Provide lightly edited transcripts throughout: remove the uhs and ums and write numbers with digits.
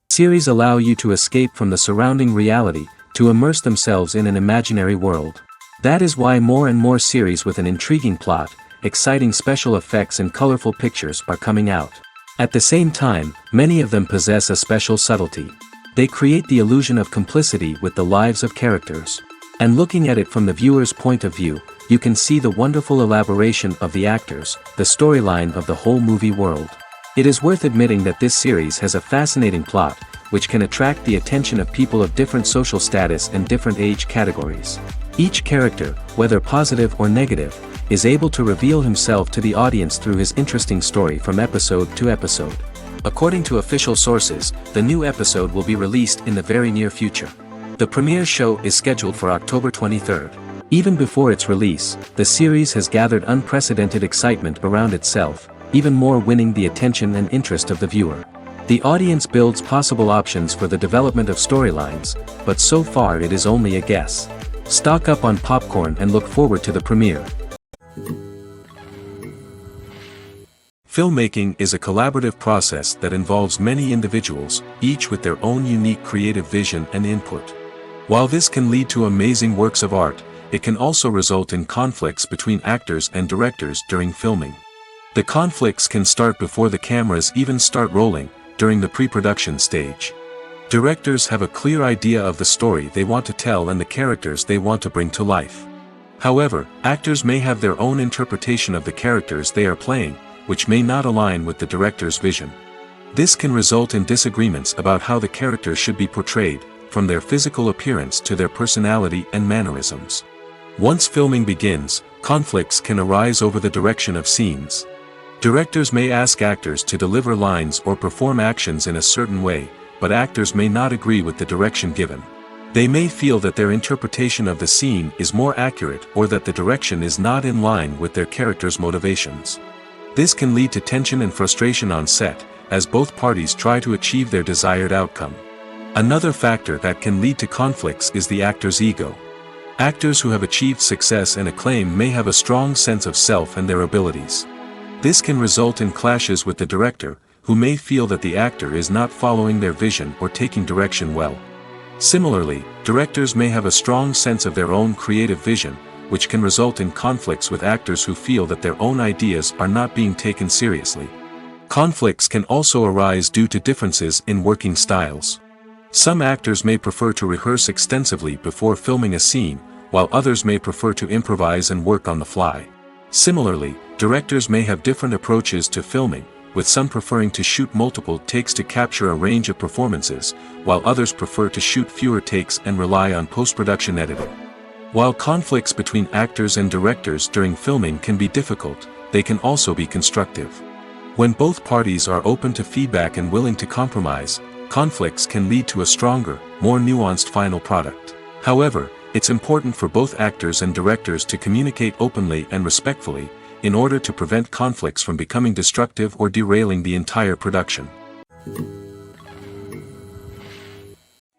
Series allow you to escape from the surrounding reality, to immerse themselves in an imaginary world. That is why more and more series with an intriguing plot, exciting special effects and colorful pictures are coming out. At the same time, many of them possess a special subtlety. They create the illusion of complicity with the lives of characters. And looking at it from the viewer's point of view, you can see the wonderful elaboration of the actors, the storyline of the whole movie world. It is worth admitting that this series has a fascinating plot, which can attract the attention of people of different social status and different age categories. Each character, whether positive or negative, is able to reveal himself to the audience through his interesting story from episode to episode. According to official sources, the new episode will be released in the very near future. The premiere show is scheduled for October 23rd. Even before its release, the series has gathered unprecedented excitement around itself, even more winning the attention and interest of the viewer. The audience builds possible options for the development of storylines, but so far it is only a guess. Stock up on popcorn and look forward to the premiere. Filmmaking is a collaborative process that involves many individuals, each with their own unique creative vision and input. While this can lead to amazing works of art, it can also result in conflicts between actors and directors during filming. The conflicts can start before the cameras even start rolling, during the pre-production stage. Directors have a clear idea of the story they want to tell and the characters they want to bring to life. However, actors may have their own interpretation of the characters they are playing, which may not align with the director's vision. This can result in disagreements about how the characters should be portrayed, from their physical appearance to their personality and mannerisms. Once filming begins, conflicts can arise over the direction of scenes. Directors may ask actors to deliver lines or perform actions in a certain way, but actors may not agree with the direction given. They may feel that their interpretation of the scene is more accurate or that the direction is not in line with their character's motivations. This can lead to tension and frustration on set, as both parties try to achieve their desired outcome. Another factor that can lead to conflicts is the actor's ego. Actors who have achieved success and acclaim may have a strong sense of self and their abilities. This can result in clashes with the director, who may feel that the actor is not following their vision or taking direction well. Similarly, directors may have a strong sense of their own creative vision, which can result in conflicts with actors who feel that their own ideas are not being taken seriously. Conflicts can also arise due to differences in working styles. Some actors may prefer to rehearse extensively before filming a scene, while others may prefer to improvise and work on the fly. Similarly, directors may have different approaches to filming, with some preferring to shoot multiple takes to capture a range of performances, while others prefer to shoot fewer takes and rely on post-production editing. While conflicts between actors and directors during filming can be difficult, they can also be constructive. When both parties are open to feedback and willing to compromise, conflicts can lead to a stronger, more nuanced final product. However, it's important for both actors and directors to communicate openly and respectfully, in order to prevent conflicts from becoming destructive or derailing the entire production.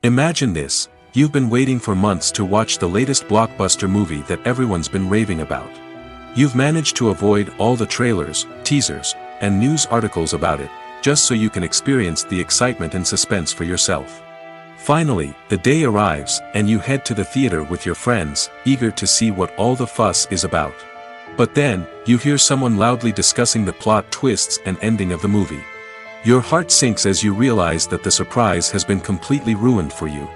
Imagine this: you've been waiting for months to watch the latest blockbuster movie that everyone's been raving about. You've managed to avoid all the trailers, teasers, and news articles about it, just so you can experience the excitement and suspense for yourself. Finally, the day arrives, and you head to the theater with your friends, eager to see what all the fuss is about. But then, you hear someone loudly discussing the plot twists and ending of the movie. Your heart sinks as you realize that the surprise has been completely ruined for you.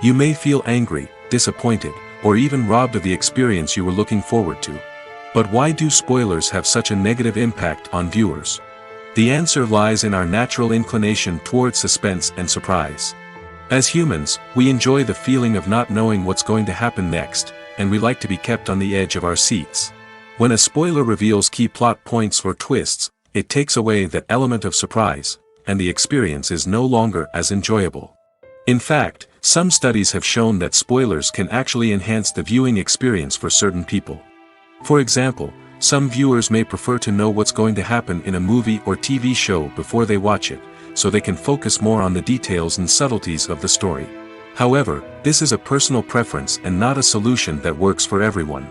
You may feel angry, disappointed, or even robbed of the experience you were looking forward to. But why do spoilers have such a negative impact on viewers? The answer lies in our natural inclination towards suspense and surprise. As humans, we enjoy the feeling of not knowing what's going to happen next, and we like to be kept on the edge of our seats. When a spoiler reveals key plot points or twists, it takes away that element of surprise, and the experience is no longer as enjoyable. In fact, some studies have shown that spoilers can actually enhance the viewing experience for certain people. For example, some viewers may prefer to know what's going to happen in a movie or TV show before they watch it, so they can focus more on the details and subtleties of the story. However, this is a personal preference and not a solution that works for everyone.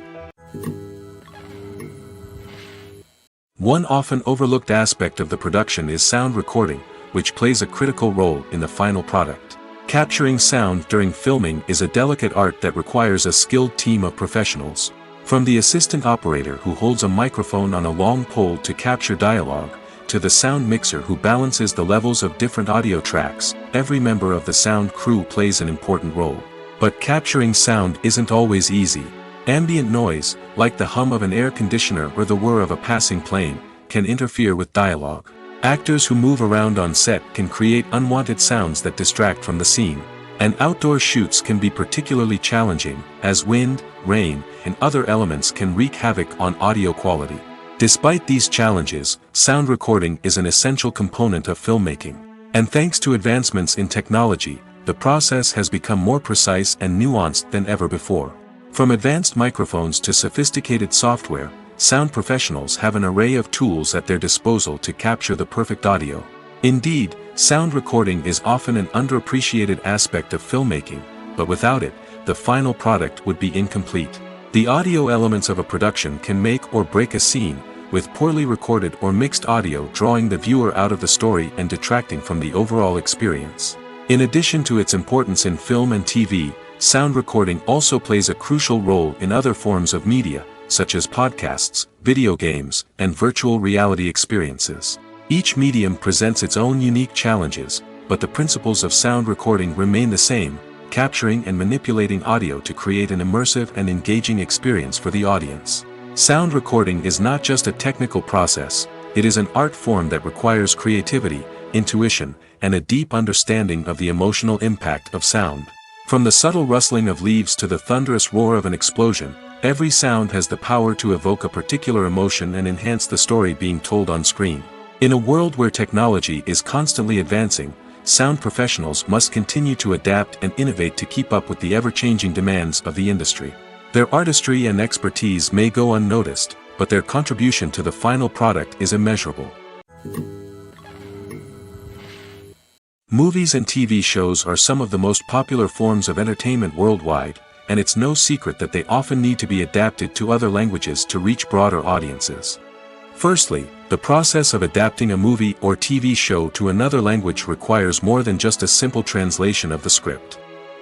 One often overlooked aspect of the production is sound recording, which plays a critical role in the final product. Capturing sound during filming is a delicate art that requires a skilled team of professionals. From the assistant operator who holds a microphone on a long pole to capture dialogue, to the sound mixer who balances the levels of different audio tracks, every member of the sound crew plays an important role. But capturing sound isn't always easy. Ambient noise, like the hum of an air conditioner or the whir of a passing plane, can interfere with dialogue. Actors who move around on set can create unwanted sounds that distract from the scene. And outdoor shoots can be particularly challenging, as wind, rain, and other elements can wreak havoc on audio quality. Despite these challenges, sound recording is an essential component of filmmaking. And thanks to advancements in technology, the process has become more precise and nuanced than ever before. From advanced microphones to sophisticated software, sound professionals have an array of tools at their disposal to capture the perfect audio. Indeed, sound recording is often an underappreciated aspect of filmmaking, but without it, the final product would be incomplete. The audio elements of a production can make or break a scene, with poorly recorded or mixed audio drawing the viewer out of the story and detracting from the overall experience. In addition to its importance in film and TV, sound recording also plays a crucial role in other forms of media, such as podcasts, video games, and virtual reality experiences. Each medium presents its own unique challenges, but the principles of sound recording remain the same, capturing and manipulating audio to create an immersive and engaging experience for the audience. Sound recording is not just a technical process, it is an art form that requires creativity, intuition, and a deep understanding of the emotional impact of sound. From the subtle rustling of leaves to the thunderous roar of an explosion, every sound has the power to evoke a particular emotion and enhance the story being told on screen. In a world where technology is constantly advancing, sound professionals must continue to adapt and innovate to keep up with the ever-changing demands of the industry. Their artistry and expertise may go unnoticed, but their contribution to the final product is immeasurable. Movies and TV shows are some of the most popular forms of entertainment worldwide, and it's no secret that they often need to be adapted to other languages to reach broader audiences. Firstly, the process of adapting a movie or TV show to another language requires more than just a simple translation of the script.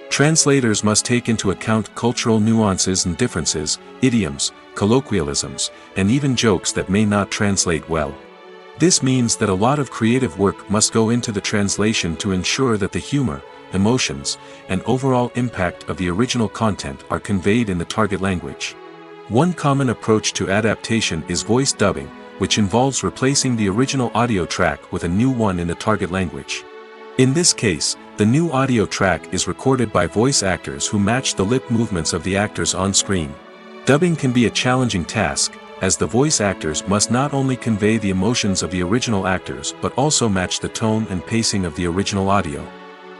Translators must take into account cultural nuances and differences, idioms, colloquialisms, and even jokes that may not translate well. This means that a lot of creative work must go into the translation to ensure that the humor, emotions, and overall impact of the original content are conveyed in the target language. One common approach to adaptation is voice dubbing, which involves replacing the original audio track with a new one in the target language. In this case, the new audio track is recorded by voice actors who match the lip movements of the actors on screen. Dubbing can be a challenging task, as the voice actors must not only convey the emotions of the original actors but also match the tone and pacing of the original audio.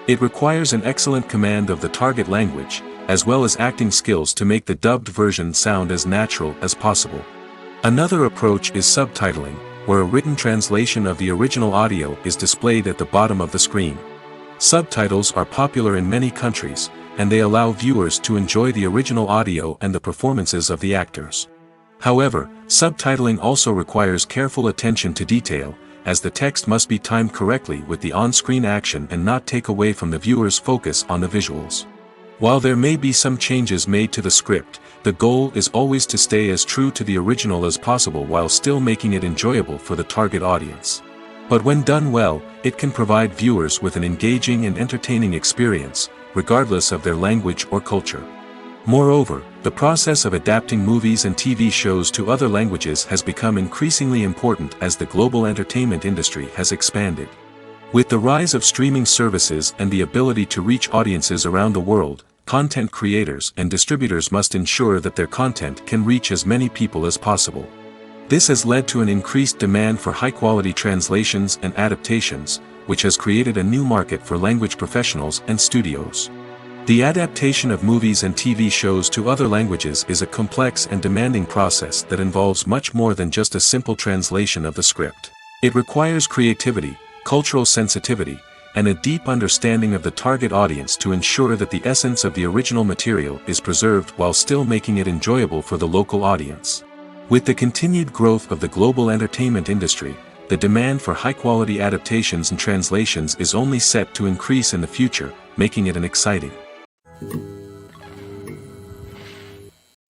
It requires an excellent command of the target language, as well as acting skills to make the dubbed version sound as natural as possible. Another approach is subtitling, where a written translation of the original audio is displayed at the bottom of the screen. Subtitles are popular in many countries, and they allow viewers to enjoy the original audio and the performances of the actors. However, subtitling also requires careful attention to detail, as the text must be timed correctly with the on-screen action and not take away from the viewer's focus on the visuals. While there may be some changes made to the script, the goal is always to stay as true to the original as possible while still making it enjoyable for the target audience. But when done well, it can provide viewers with an engaging and entertaining experience, regardless of their language or culture. Moreover, the process of adapting movies and TV shows to other languages has become increasingly important as the global entertainment industry has expanded. With the rise of streaming services and the ability to reach audiences around the world, content creators and distributors must ensure that their content can reach as many people as possible. This has led to an increased demand for high-quality translations and adaptations, which has created a new market for language professionals and studios. The adaptation of movies and TV shows to other languages is a complex and demanding process that involves much more than just a simple translation of the script. It requires creativity, cultural sensitivity, and a deep understanding of the target audience to ensure that the essence of the original material is preserved while still making it enjoyable for the local audience. With the continued growth of the global entertainment industry, the demand for high-quality adaptations and translations is only set to increase in the future, making it an exciting.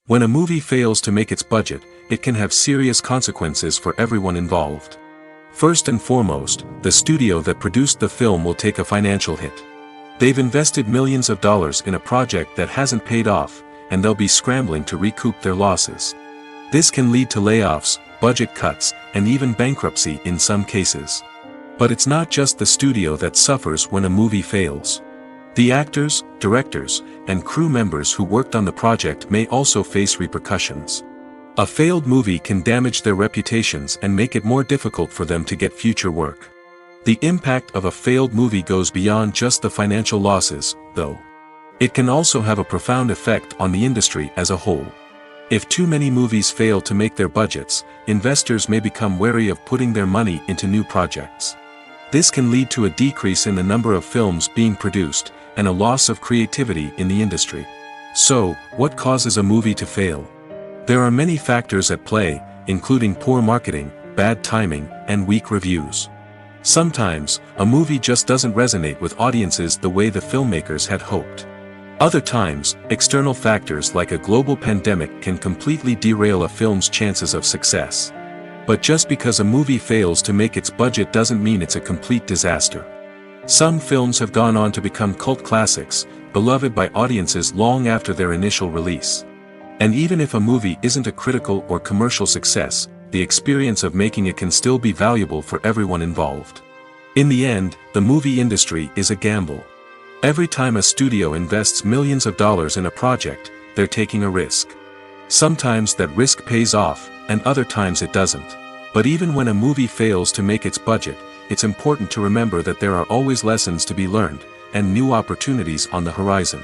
When a movie fails to make its budget, it can have serious consequences for everyone involved. First and foremost, the studio that produced the film will take a financial hit. They've invested millions of dollars in a project that hasn't paid off, and they'll be scrambling to recoup their losses. This can lead to layoffs, budget cuts, and even bankruptcy in some cases. But it's not just the studio that suffers when a movie fails. The actors, directors, and crew members who worked on the project may also face repercussions. A failed movie can damage their reputations and make it more difficult for them to get future work. The impact of a failed movie goes beyond just the financial losses, though. It can also have a profound effect on the industry as a whole. If too many movies fail to make their budgets, investors may become wary of putting their money into new projects. This can lead to a decrease in the number of films being produced, and a loss of creativity in the industry. So, what causes a movie to fail? There are many factors at play, including poor marketing, bad timing, and weak reviews. Sometimes, a movie just doesn't resonate with audiences the way the filmmakers had hoped. Other times, external factors like a global pandemic can completely derail a film's chances of success. But just because a movie fails to make its budget doesn't mean it's a complete disaster. Some films have gone on to become cult classics, beloved by audiences long after their initial release. And even if a movie isn't a critical or commercial success, the experience of making it can still be valuable for everyone involved. In the end, the movie industry is a gamble. Every time a studio invests millions of dollars in a project, they're taking a risk. Sometimes that risk pays off, and other times it doesn't. But even when a movie fails to make its budget, it's important to remember that there are always lessons to be learned, and new opportunities on the horizon.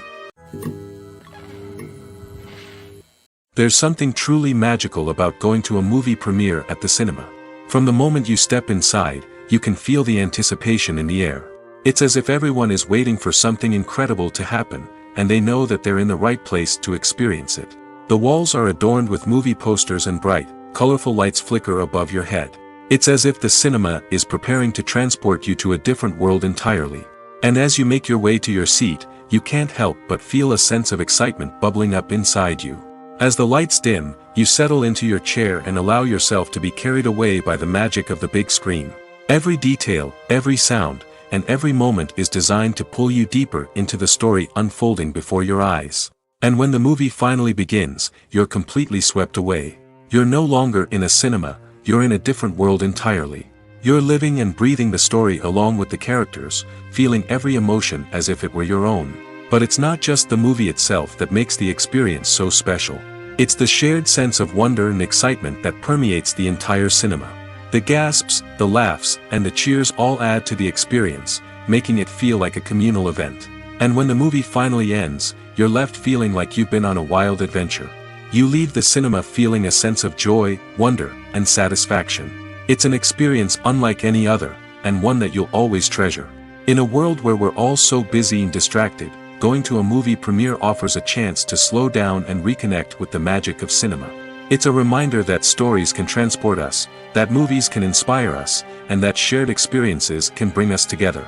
There's something truly magical about going to a movie premiere at the cinema. From the moment you step inside, you can feel the anticipation in the air. It's as if everyone is waiting for something incredible to happen, and they know that they're in the right place to experience it. The walls are adorned with movie posters and bright, colorful lights flicker above your head. It's as if the cinema is preparing to transport you to a different world entirely. And as you make your way to your seat, you can't help but feel a sense of excitement bubbling up inside you. As the lights dim, you settle into your chair and allow yourself to be carried away by the magic of the big screen. Every detail, every sound, and every moment is designed to pull you deeper into the story unfolding before your eyes. And when the movie finally begins, you're completely swept away. You're no longer in a cinema, you're in a different world entirely. You're living and breathing the story along with the characters, feeling every emotion as if it were your own. But it's not just the movie itself that makes the experience so special. It's the shared sense of wonder and excitement that permeates the entire cinema. The gasps, the laughs, and the cheers all add to the experience, making it feel like a communal event. And when the movie finally ends, you're left feeling like you've been on a wild adventure. You leave the cinema feeling a sense of joy, wonder, and satisfaction. It's an experience unlike any other, and one that you'll always treasure. In a world where we're all so busy and distracted, going to a movie premiere offers a chance to slow down and reconnect with the magic of cinema. It's a reminder that stories can transport us, that movies can inspire us, and that shared experiences can bring us together.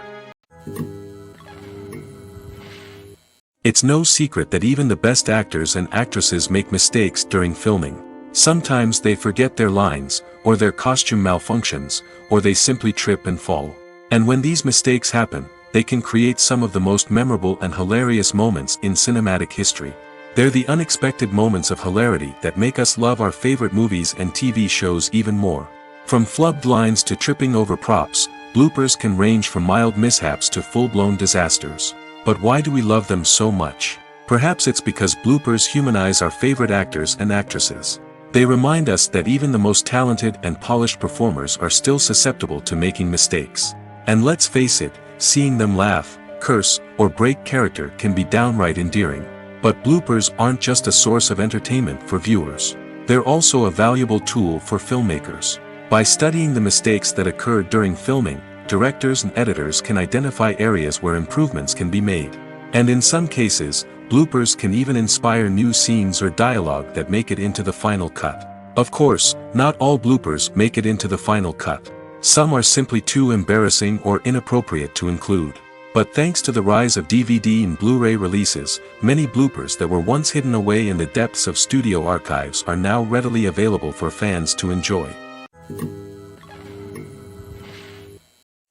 It's no secret that even the best actors and actresses make mistakes during filming. Sometimes they forget their lines, or their costume malfunctions, or they simply trip and fall. And when these mistakes happen, they can create some of the most memorable and hilarious moments in cinematic history. They're the unexpected moments of hilarity that make us love our favorite movies and TV shows even more. From flubbed lines to tripping over props, bloopers can range from mild mishaps to full-blown disasters. But why do we love them so much? Perhaps it's because bloopers humanize our favorite actors and actresses. They remind us that even the most talented and polished performers are still susceptible to making mistakes. And let's face it, seeing them laugh, curse, or break character can be downright endearing. But bloopers aren't just a source of entertainment for viewers. They're also a valuable tool for filmmakers. By studying the mistakes that occurred during filming, directors and editors can identify areas where improvements can be made. And in some cases, bloopers can even inspire new scenes or dialogue that make it into the final cut. Of course, not all bloopers make it into the final cut. Some are simply too embarrassing or inappropriate to include. But thanks to the rise of DVD and Blu-ray releases, many bloopers that were once hidden away in the depths of studio archives are now readily available for fans to enjoy.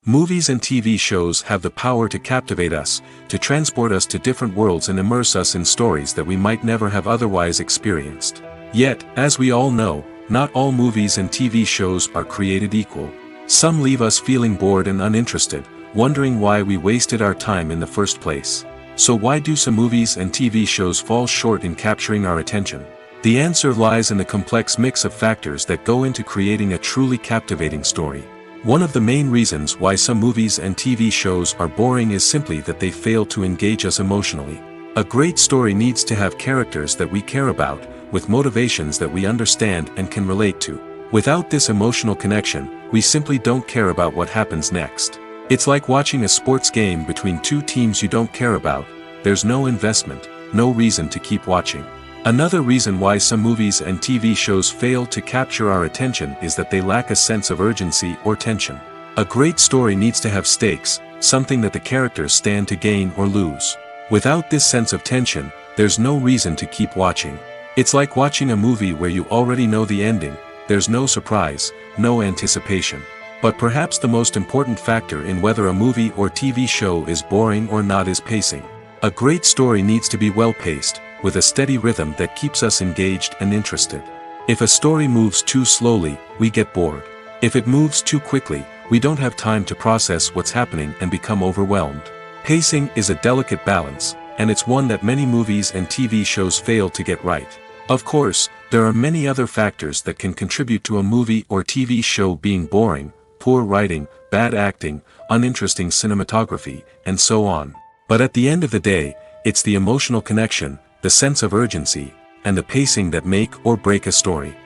Movies and TV shows have the power to captivate us, to transport us to different worlds and immerse us in stories that we might never have otherwise experienced. Yet, as we all know, not all movies and TV shows are created equal. Some leave us feeling bored and uninterested, wondering why we wasted our time in the first place. So why do some movies and TV shows fall short in capturing our attention? The answer lies in the complex mix of factors that go into creating a truly captivating story. One of the main reasons why some movies and TV shows are boring is simply that they fail to engage us emotionally. A great story needs to have characters that we care about, with motivations that we understand and can relate to. Without this emotional connection, we simply don't care about what happens next. It's like watching a sports game between two teams you don't care about. There's no investment, no reason to keep watching. Another reason why some movies and TV shows fail to capture our attention is that they lack a sense of urgency or tension. A great story needs to have stakes, something that the characters stand to gain or lose. Without this sense of tension, there's no reason to keep watching. It's like watching a movie where you already know the ending. There's no surprise, no anticipation. But perhaps the most important factor in whether a movie or TV show is boring or not is pacing. A great story needs to be well-paced, with a steady rhythm that keeps us engaged and interested. If a story moves too slowly, we get bored. If it moves too quickly, we don't have time to process what's happening and become overwhelmed. Pacing is a delicate balance, and it's one that many movies and TV shows fail to get right. Of course, there are many other factors that can contribute to a movie or TV show being boring: poor writing, bad acting, uninteresting cinematography, and so on. But at the end of the day, it's the emotional connection, the sense of urgency, and the pacing that make or break a story.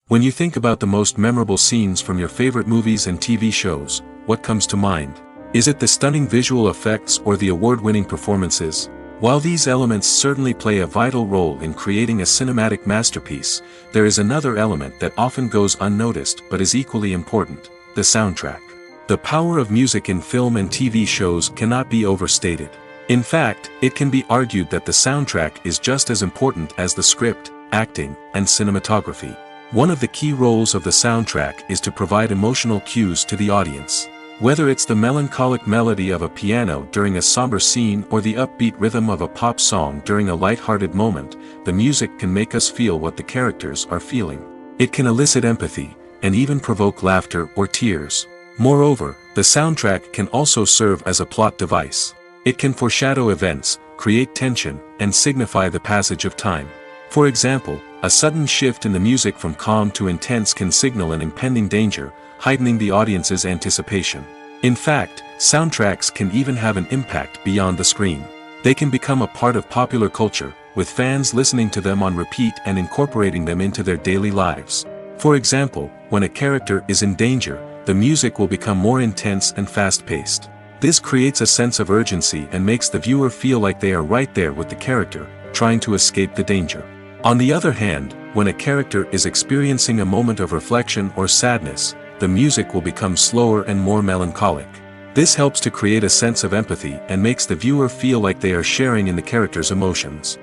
When you think about the most memorable scenes from your favorite movies and TV shows, what comes to mind? Is it the stunning visual effects or the award-winning performances? While these elements certainly play a vital role in creating a cinematic masterpiece, there is another element that often goes unnoticed but is equally important: the soundtrack. The power of music in film and TV shows cannot be overstated. In fact, it can be argued that the soundtrack is just as important as the script, acting, and cinematography. One of the key roles of the soundtrack is to provide emotional cues to the audience. Whether it's the melancholic melody of a piano during a somber scene or the upbeat rhythm of a pop song during a light-hearted moment, the music can make us feel what the characters are feeling. It can elicit empathy, and even provoke laughter or tears. Moreover, the soundtrack can also serve as a plot device. It can foreshadow events, create tension, and signify the passage of time. For example, a sudden shift in the music from calm to intense can signal an impending danger, heightening the audience's anticipation. In fact, soundtracks can even have an impact beyond the screen. They can become a part of popular culture, with fans listening to them on repeat and incorporating them into their daily lives. For example, when a character is in danger, the music will become more intense and fast-paced. This creates a sense of urgency and makes the viewer feel like they are right there with the character, trying to escape the danger. On the other hand, when a character is experiencing a moment of reflection or sadness, the music will become slower and more melancholic. This helps to create a sense of empathy and makes the viewer feel like they are sharing in the character's emotions.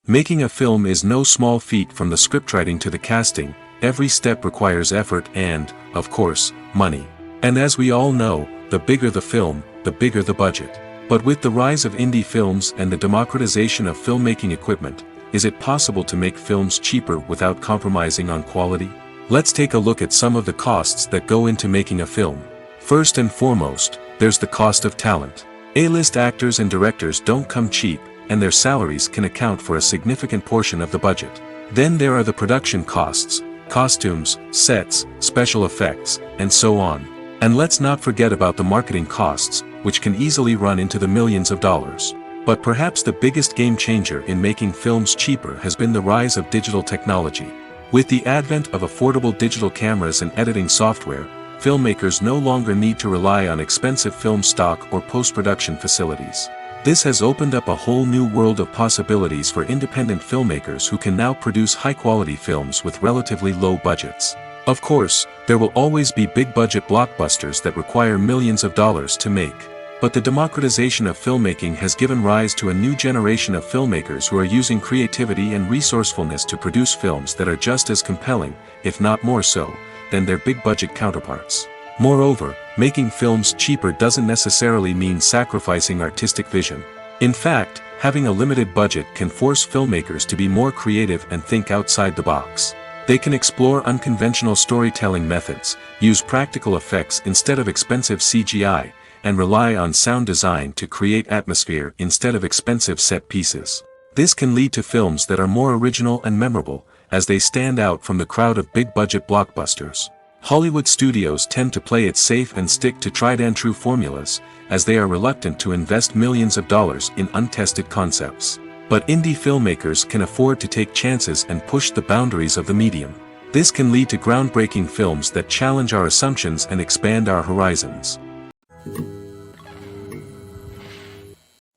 Making a film is no small feat. From the scriptwriting to the casting, every step requires effort and, of course, money. And as we all know, the bigger the film, the bigger the budget. But with the rise of indie films and the democratization of filmmaking equipment, is it possible to make films cheaper without compromising on quality? Let's take a look at some of the costs that go into making a film. First and foremost, there's the cost of talent. A-list actors and directors don't come cheap, and their salaries can account for a significant portion of the budget. Then there are the production costs, costumes, sets, special effects, and so on. And let's not forget about the marketing costs, which can easily run into the millions of dollars. But perhaps the biggest game changer in making films cheaper has been the rise of digital technology. With the advent of affordable digital cameras and editing software, filmmakers no longer need to rely on expensive film stock or post-production facilities. This has opened up a whole new world of possibilities for independent filmmakers who can now produce high-quality films with relatively low budgets. Of course, there will always be big-budget blockbusters that require millions of dollars to make. But the democratization of filmmaking has given rise to a new generation of filmmakers who are using creativity and resourcefulness to produce films that are just as compelling, if not more so, than their big-budget counterparts. Moreover, making films cheaper doesn't necessarily mean sacrificing artistic vision. In fact, having a limited budget can force filmmakers to be more creative and think outside the box. They can explore unconventional storytelling methods, use practical effects instead of expensive CGI, and rely on sound design to create atmosphere instead of expensive set pieces. This can lead to films that are more original and memorable, as they stand out from the crowd of big-budget blockbusters. Hollywood studios tend to play it safe and stick to tried-and-true formulas, as they are reluctant to invest millions of dollars in untested concepts. But indie filmmakers can afford to take chances and push the boundaries of the medium. This can lead to groundbreaking films that challenge our assumptions and expand our horizons.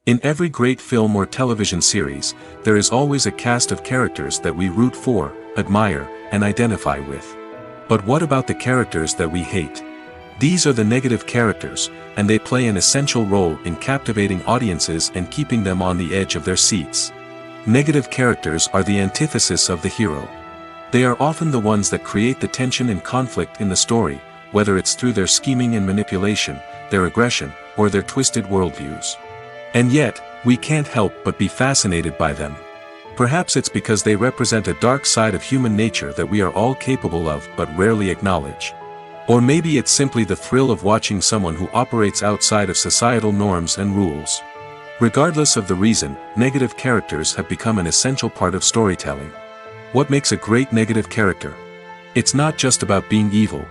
In every great film or television series, there is always a cast of characters that we root for, admire, and identify with. But what about the characters that we hate? These are the negative characters, and they play an essential role in captivating audiences and keeping them on the edge of their seats. Negative characters are the antithesis of the hero. They are often the ones that create the tension and conflict in the story, whether it's through their scheming and manipulation, their aggression, or their twisted worldviews. And yet, we can't help but be fascinated by them. Perhaps it's because they represent a dark side of human nature that we are all capable of but rarely acknowledge. Or maybe it's simply the thrill of watching someone who operates outside of societal norms and rules. Regardless of the reason, negative characters have become an essential part of storytelling. What makes a great negative character? It's not just about being evil.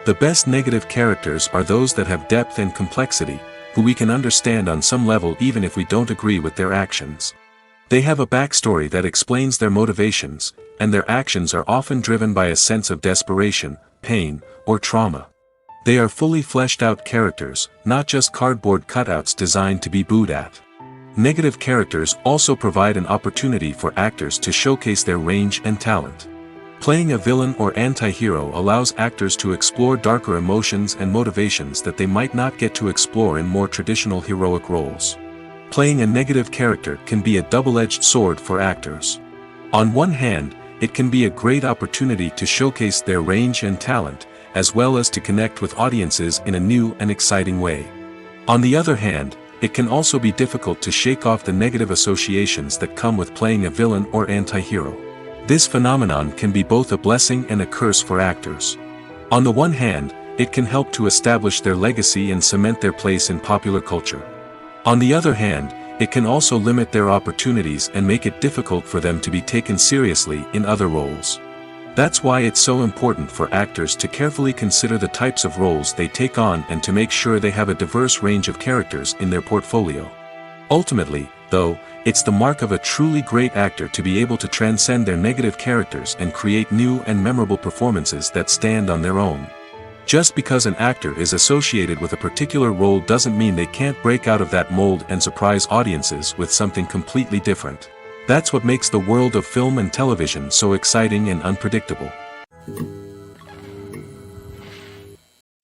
The best negative characters are those that have depth and complexity, who we can understand on some level even if we don't agree with their actions. They have a backstory that explains their motivations, and their actions are often driven by a sense of desperation, pain, or trauma. They are fully fleshed out characters, not just cardboard cutouts designed to be booed at. Negative characters also provide an opportunity for actors to showcase their range and talent. Playing a villain or anti-hero allows actors to explore darker emotions and motivations that they might not get to explore in more traditional heroic roles. Playing a negative character can be a double-edged sword for actors. On one hand, it can be a great opportunity to showcase their range and talent, as well as to connect with audiences in a new and exciting way. On the other hand, it can also be difficult to shake off the negative associations that come with playing a villain or anti-hero. This phenomenon can be both a blessing and a curse for actors. On the one hand, it can help to establish their legacy and cement their place in popular culture. On the other hand, it can also limit their opportunities and make it difficult for them to be taken seriously in other roles. That's why it's so important for actors to carefully consider the types of roles they take on and to make sure they have a diverse range of characters in their portfolio. Ultimately, though, it's the mark of a truly great actor to be able to transcend their negative characters and create new and memorable performances that stand on their own. Just because an actor is associated with a particular role doesn't mean they can't break out of that mold and surprise audiences with something completely different. That's what makes the world of film and television so exciting and unpredictable.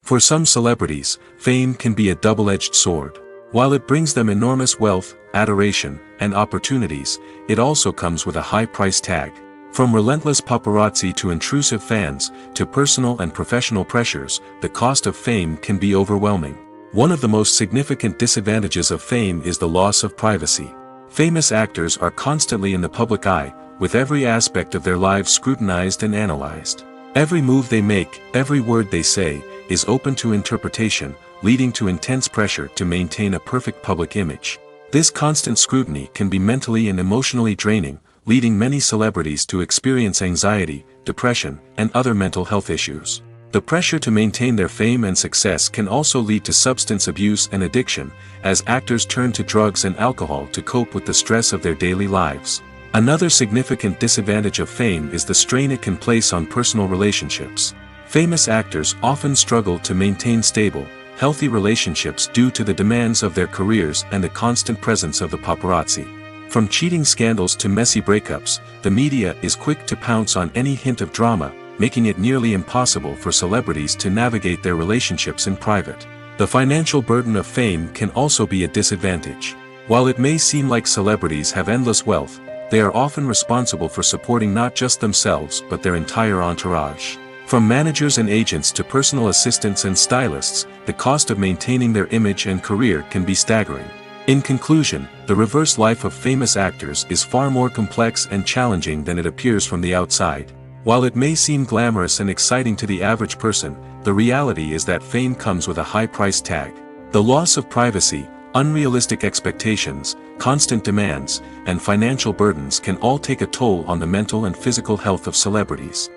For some celebrities, fame can be a double-edged sword. While it brings them enormous wealth, adoration, and opportunities, it also comes with a high price tag. From relentless paparazzi to intrusive fans, to personal and professional pressures, the cost of fame can be overwhelming. One of the most significant disadvantages of fame is the loss of privacy. Famous actors are constantly in the public eye, with every aspect of their lives scrutinized and analyzed. Every move they make, every word they say, is open to interpretation, leading to intense pressure to maintain a perfect public image. This constant scrutiny can be mentally and emotionally draining, leading many celebrities to experience anxiety, depression, and other mental health issues. The pressure to maintain their fame and success can also lead to substance abuse and addiction, as actors turn to drugs and alcohol to cope with the stress of their daily lives. Another significant disadvantage of fame is the strain it can place on personal relationships. Famous actors often struggle to maintain stable, healthy relationships due to the demands of their careers and the constant presence of the paparazzi. From cheating scandals to messy breakups, the media is quick to pounce on any hint of drama, making it nearly impossible for celebrities to navigate their relationships in private. The financial burden of fame can also be a disadvantage. While it may seem like celebrities have endless wealth, they are often responsible for supporting not just themselves but their entire entourage. From managers and agents to personal assistants and stylists, the cost of maintaining their image and career can be staggering. In conclusion, the reverse life of famous actors is far more complex and challenging than it appears from the outside. While it may seem glamorous and exciting to the average person, the reality is that fame comes with a high price tag. The loss of privacy, unrealistic expectations, constant demands, and financial burdens can all take a toll on the mental and physical health of celebrities.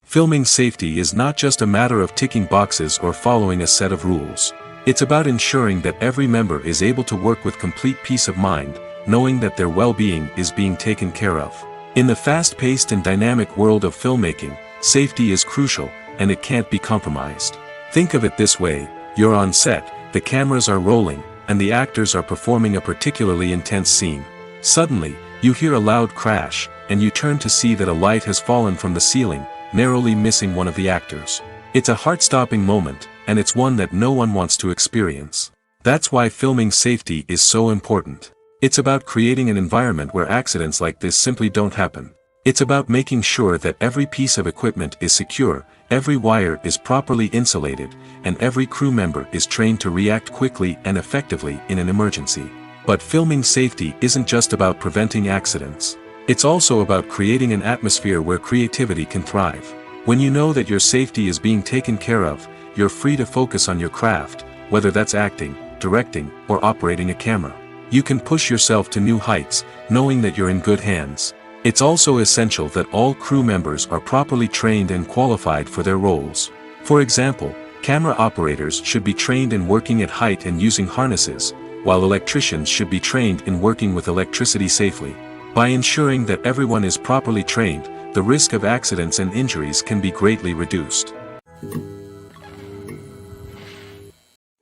Filming safety is not just a matter of ticking boxes or following a set of rules. It's about ensuring that every member is able to work with complete peace of mind, knowing that their well-being is being taken care of. In the fast-paced and dynamic world of filmmaking, safety is crucial, and it can't be compromised. Think of it this way: you're on set, the cameras are rolling, and the actors are performing a particularly intense scene. Suddenly, you hear a loud crash, and you turn to see that a light has fallen from the ceiling, narrowly missing one of the actors. It's a heart-stopping moment, and it's one that no one wants to experience. That's why filming safety is so important. It's about creating an environment where accidents like this simply don't happen. It's about making sure that every piece of equipment is secure, every wire is properly insulated, and every crew member is trained to react quickly and effectively in an emergency. But filming safety isn't just about preventing accidents. It's also about creating an atmosphere where creativity can thrive. When you know that your safety is being taken care of, you're free to focus on your craft, whether that's acting, directing, or operating a camera. You can push yourself to new heights, knowing that you're in good hands. It's also essential that all crew members are properly trained and qualified for their roles. For example, camera operators should be trained in working at height and using harnesses, while electricians should be trained in working with electricity safely. By ensuring that everyone is properly trained, the risk of accidents and injuries can be greatly reduced.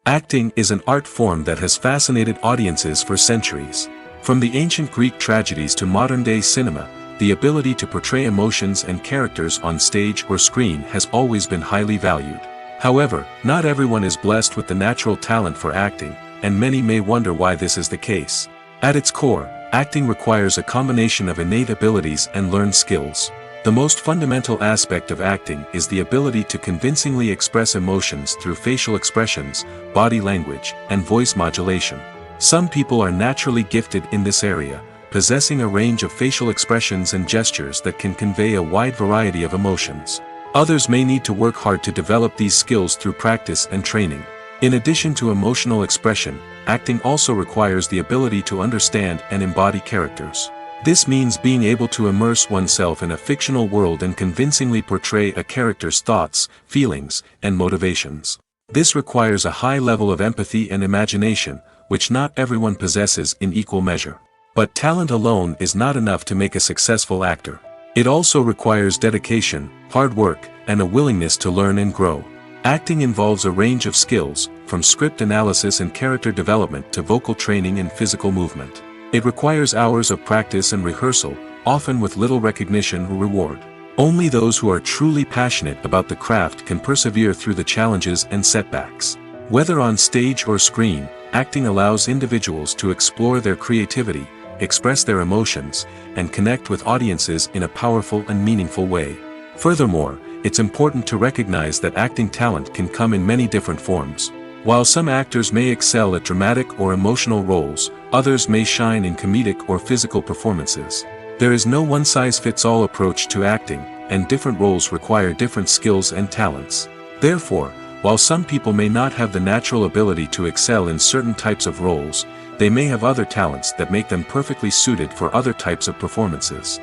Acting is an art form that has fascinated audiences for centuries. From the ancient Greek tragedies to modern-day cinema, the ability to portray emotions and characters on stage or screen has always been highly valued. However, not everyone is blessed with the natural talent for acting, and many may wonder why this is the case. At its core, acting requires a combination of innate abilities and learned skills. The most fundamental aspect of acting is the ability to convincingly express emotions through facial expressions, body language, and voice modulation. Some people are naturally gifted in this area, possessing a range of facial expressions and gestures that can convey a wide variety of emotions. Others may need to work hard to develop these skills through practice and training. In addition to emotional expression, acting also requires the ability to understand and embody characters. This means being able to immerse oneself in a fictional world and convincingly portray a character's thoughts, feelings, and motivations. This requires a high level of empathy and imagination, which not everyone possesses in equal measure. But talent alone is not enough to make a successful actor. It also requires dedication, hard work, and a willingness to learn and grow. Acting involves a range of skills, from script analysis and character development to vocal training and physical movement. It requires hours of practice and rehearsal, often with little recognition or reward. Only those who are truly passionate about the craft can persevere through the challenges and setbacks. Whether on stage or screen, acting allows individuals to explore their creativity, express their emotions, and connect with audiences in a powerful and meaningful way. Furthermore, it's important to recognize that acting talent can come in many different forms. While some actors may excel at dramatic or emotional roles, others may shine in comedic or physical performances. There is no one-size-fits-all approach to acting, and different roles require different skills and talents. Therefore, while some people may not have the natural ability to excel in certain types of roles, they may have other talents that make them perfectly suited for other types of performances.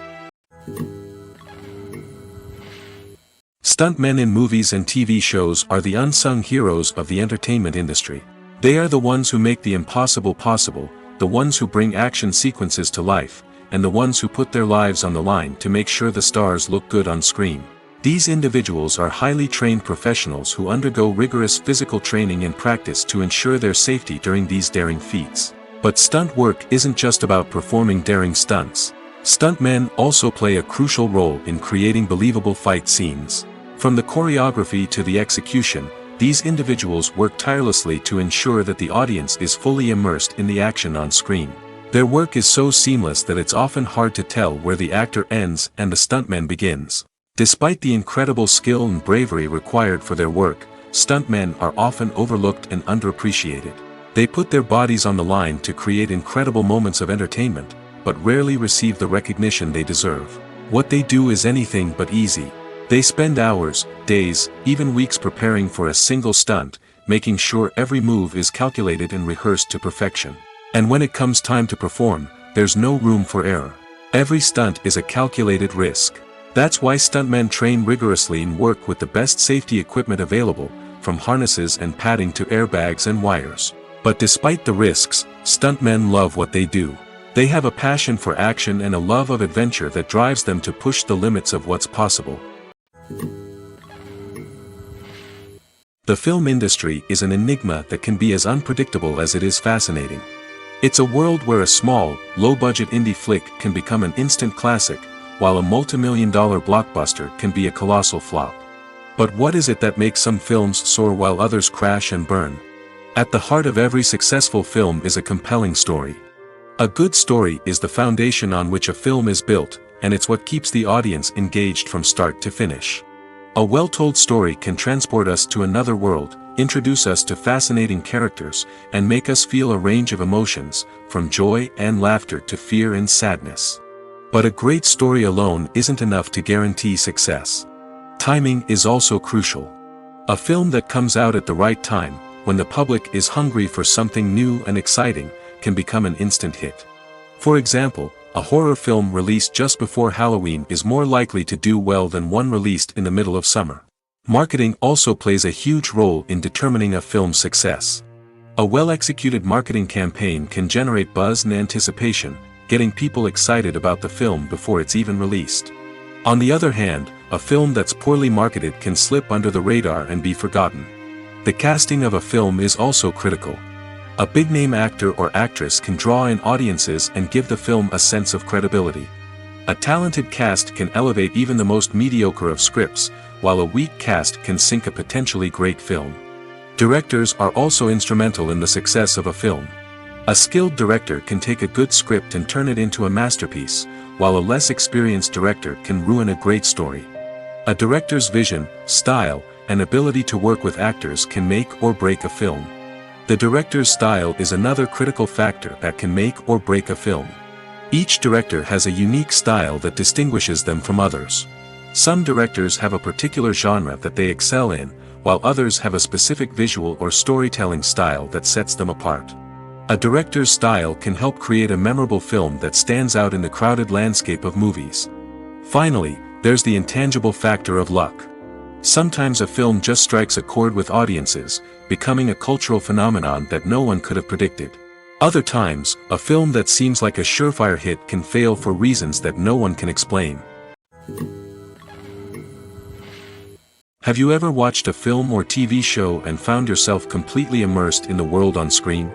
Stuntmen in movies and TV shows are the unsung heroes of the entertainment industry. They are the ones who make the impossible possible, the ones who bring action sequences to life, and the ones who put their lives on the line to make sure the stars look good on screen. These individuals are highly trained professionals who undergo rigorous physical training and practice to ensure their safety during these daring feats. But stunt work isn't just about performing daring stunts. Stuntmen also play a crucial role in creating believable fight scenes. From the choreography to the execution, these individuals work tirelessly to ensure that the audience is fully immersed in the action on screen. Their work is so seamless that it's often hard to tell where the actor ends and the stuntman begins. Despite the incredible skill and bravery required for their work, stuntmen are often overlooked and underappreciated. They put their bodies on the line to create incredible moments of entertainment, but rarely receive the recognition they deserve. What they do is anything but easy. They spend hours, days, even weeks preparing for a single stunt, making sure every move is calculated and rehearsed to perfection. And when it comes time to perform, there's no room for error. Every stunt is a calculated risk. That's why stuntmen train rigorously and work with the best safety equipment available, from harnesses and padding to airbags and wires. But despite the risks, stuntmen love what they do. They have a passion for action and a love of adventure that drives them to push the limits of what's possible. The film industry is an enigma that can be as unpredictable as it is fascinating. It's a world where a small, low-budget indie flick can become an instant classic, while a multi-million-dollar blockbuster can be a colossal flop. But what is it that makes some films soar while others crash and burn? At the heart of every successful film is a compelling story. A good story is the foundation on which a film is built, and it's what keeps the audience engaged from start to finish. A well-told story can transport us to another world, introduce us to fascinating characters, and make us feel a range of emotions, from joy and laughter to fear and sadness. But a great story alone isn't enough to guarantee success. Timing is also crucial. A film that comes out at the right time, when the public is hungry for something new and exciting, can become an instant hit. For example, a horror film released just before Halloween is more likely to do well than one released in the middle of summer. Marketing also plays a huge role in determining a film's success. A well-executed marketing campaign can generate buzz and anticipation, getting people excited about the film before it's even released. On the other hand, a film that's poorly marketed can slip under the radar and be forgotten. The casting of a film is also critical. A big-name actor or actress can draw in audiences and give the film a sense of credibility. A talented cast can elevate even the most mediocre of scripts, while a weak cast can sink a potentially great film. Directors are also instrumental in the success of a film. A skilled director can take a good script and turn it into a masterpiece, while a less experienced director can ruin a great story. A director's vision, style, and ability to work with actors can make or break a film. The director's style is another critical factor that can make or break a film. Each director has a unique style that distinguishes them from others. Some directors have a particular genre that they excel in, while others have a specific visual or storytelling style that sets them apart. A director's style can help create a memorable film that stands out in the crowded landscape of movies. Finally, there's the intangible factor of luck. Sometimes a film just strikes a chord with audiences, becoming a cultural phenomenon that no one could have predicted. Other times, a film that seems like a surefire hit can fail for reasons that no one can explain. Have you ever watched a film or TV show and found yourself completely immersed in the world on screen?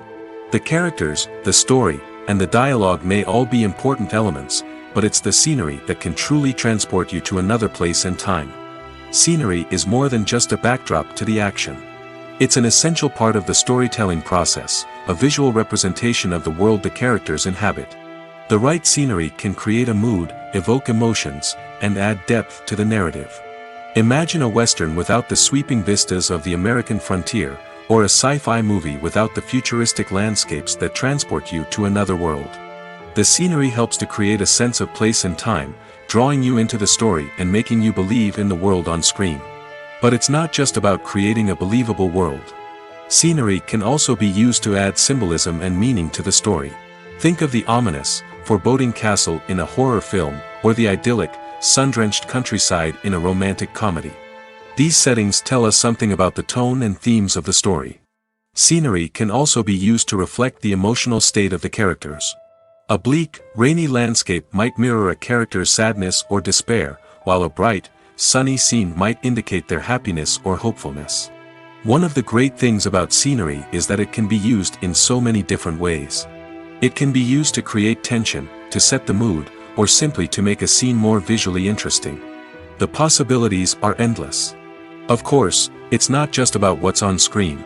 The characters, the story, and the dialogue may all be important elements, but it's the scenery that can truly transport you to another place and time. Scenery is more than just a backdrop to the action. It's an essential part of the storytelling process, a visual representation of the world the characters inhabit. The right scenery can create a mood, evoke emotions, and add depth to the narrative. Imagine a Western without the sweeping vistas of the American frontier, or a sci-fi movie without the futuristic landscapes that transport you to another world. The scenery helps to create a sense of place and time, drawing you into the story and making you believe in the world on screen. But it's not just about creating a believable world. Scenery can also be used to add symbolism and meaning to the story. Think of the ominous, foreboding castle in a horror film, or the idyllic, sun-drenched countryside in a romantic comedy. These settings tell us something about the tone and themes of the story. Scenery can also be used to reflect the emotional state of the characters. A bleak, rainy landscape might mirror a character's sadness or despair, while a bright, sunny scene might indicate their happiness or hopefulness. One of the great things about scenery is that it can be used in so many different ways. It can be used to create tension, to set the mood, or simply to make a scene more visually interesting. The possibilities are endless. Of course, it's not just about what's on screen.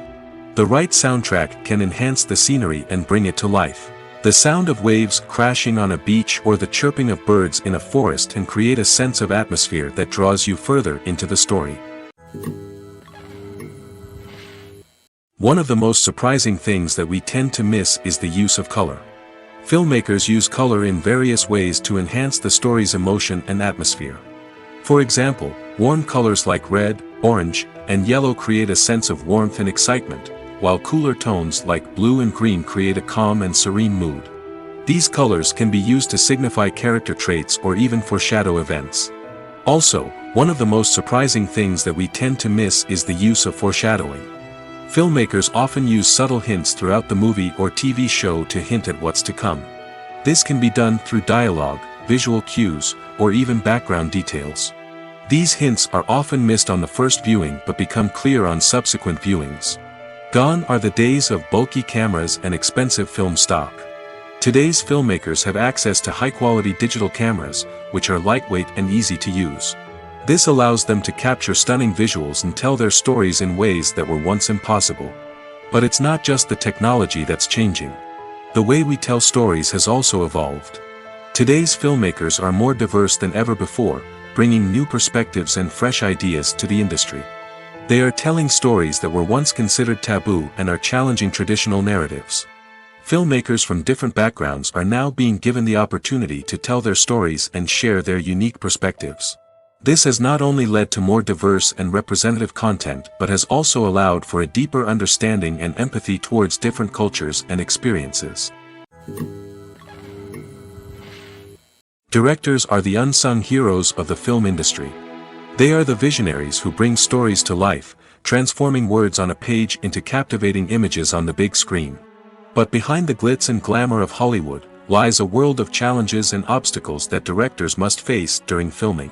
The right soundtrack can enhance the scenery and bring it to life. The sound of waves crashing on a beach or the chirping of birds in a forest can create a sense of atmosphere that draws you further into the story. One of the most surprising things that we tend to miss is the use of color. Filmmakers use color in various ways to enhance the story's emotion and atmosphere. For example, warm colors like red, orange, and yellow create a sense of warmth and excitement, while cooler tones like blue and green create a calm and serene mood. These colors can be used to signify character traits or even foreshadow events. Also, one of the most surprising things that we tend to miss is the use of foreshadowing. Filmmakers often use subtle hints throughout the movie or TV show to hint at what's to come. This can be done through dialogue, visual cues, or even background details. These hints are often missed on the first viewing but become clear on subsequent viewings. Gone are the days of bulky cameras and expensive film stock. Today's filmmakers have access to high-quality digital cameras, which are lightweight and easy to use. This allows them to capture stunning visuals and tell their stories in ways that were once impossible. But it's not just the technology that's changing. The way we tell stories has also evolved. Today's filmmakers are more diverse than ever before, bringing new perspectives and fresh ideas to the industry. They are telling stories that were once considered taboo and are challenging traditional narratives. Filmmakers from different backgrounds are now being given the opportunity to tell their stories and share their unique perspectives. This has not only led to more diverse and representative content but has also allowed for a deeper understanding and empathy towards different cultures and experiences. Directors are the unsung heroes of the film industry. They are the visionaries who bring stories to life, transforming words on a page into captivating images on the big screen. But behind the glitz and glamour of Hollywood lies a world of challenges and obstacles that directors must face during filming.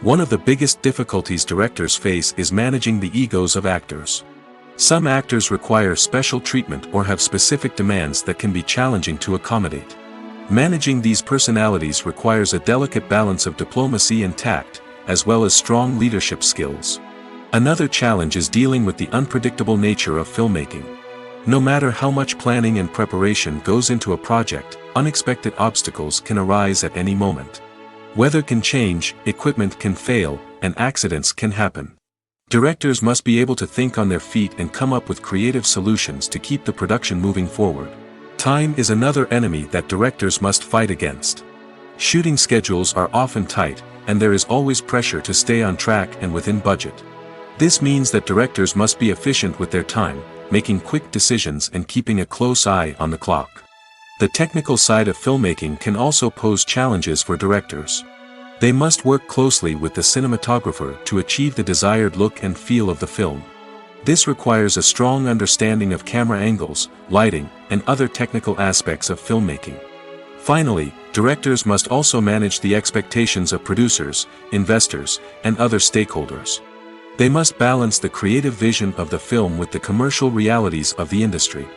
One of the biggest difficulties directors face is managing the egos of actors. Some actors require special treatment or have specific demands that can be challenging to accommodate. Managing these personalities requires a delicate balance of diplomacy and tact, as well as strong leadership skills. Another challenge is dealing with the unpredictable nature of filmmaking. No matter how much planning and preparation goes into a project, unexpected obstacles can arise at any moment. Weather can change, equipment can fail, and accidents can happen. Directors must be able to think on their feet and come up with creative solutions to keep the production moving forward. Time is another enemy that directors must fight against. Shooting schedules are often tight, and there is always pressure to stay on track and within budget. This means that directors must be efficient with their time, making quick decisions and keeping a close eye on the clock. The technical side of filmmaking can also pose challenges for directors. They must work closely with the cinematographer to achieve the desired look and feel of the film. This requires a strong understanding of camera angles, lighting, and other technical aspects of filmmaking. Finally, directors must also manage the expectations of producers, investors, and other stakeholders. They must balance the creative vision of the film with the commercial realities of the industry.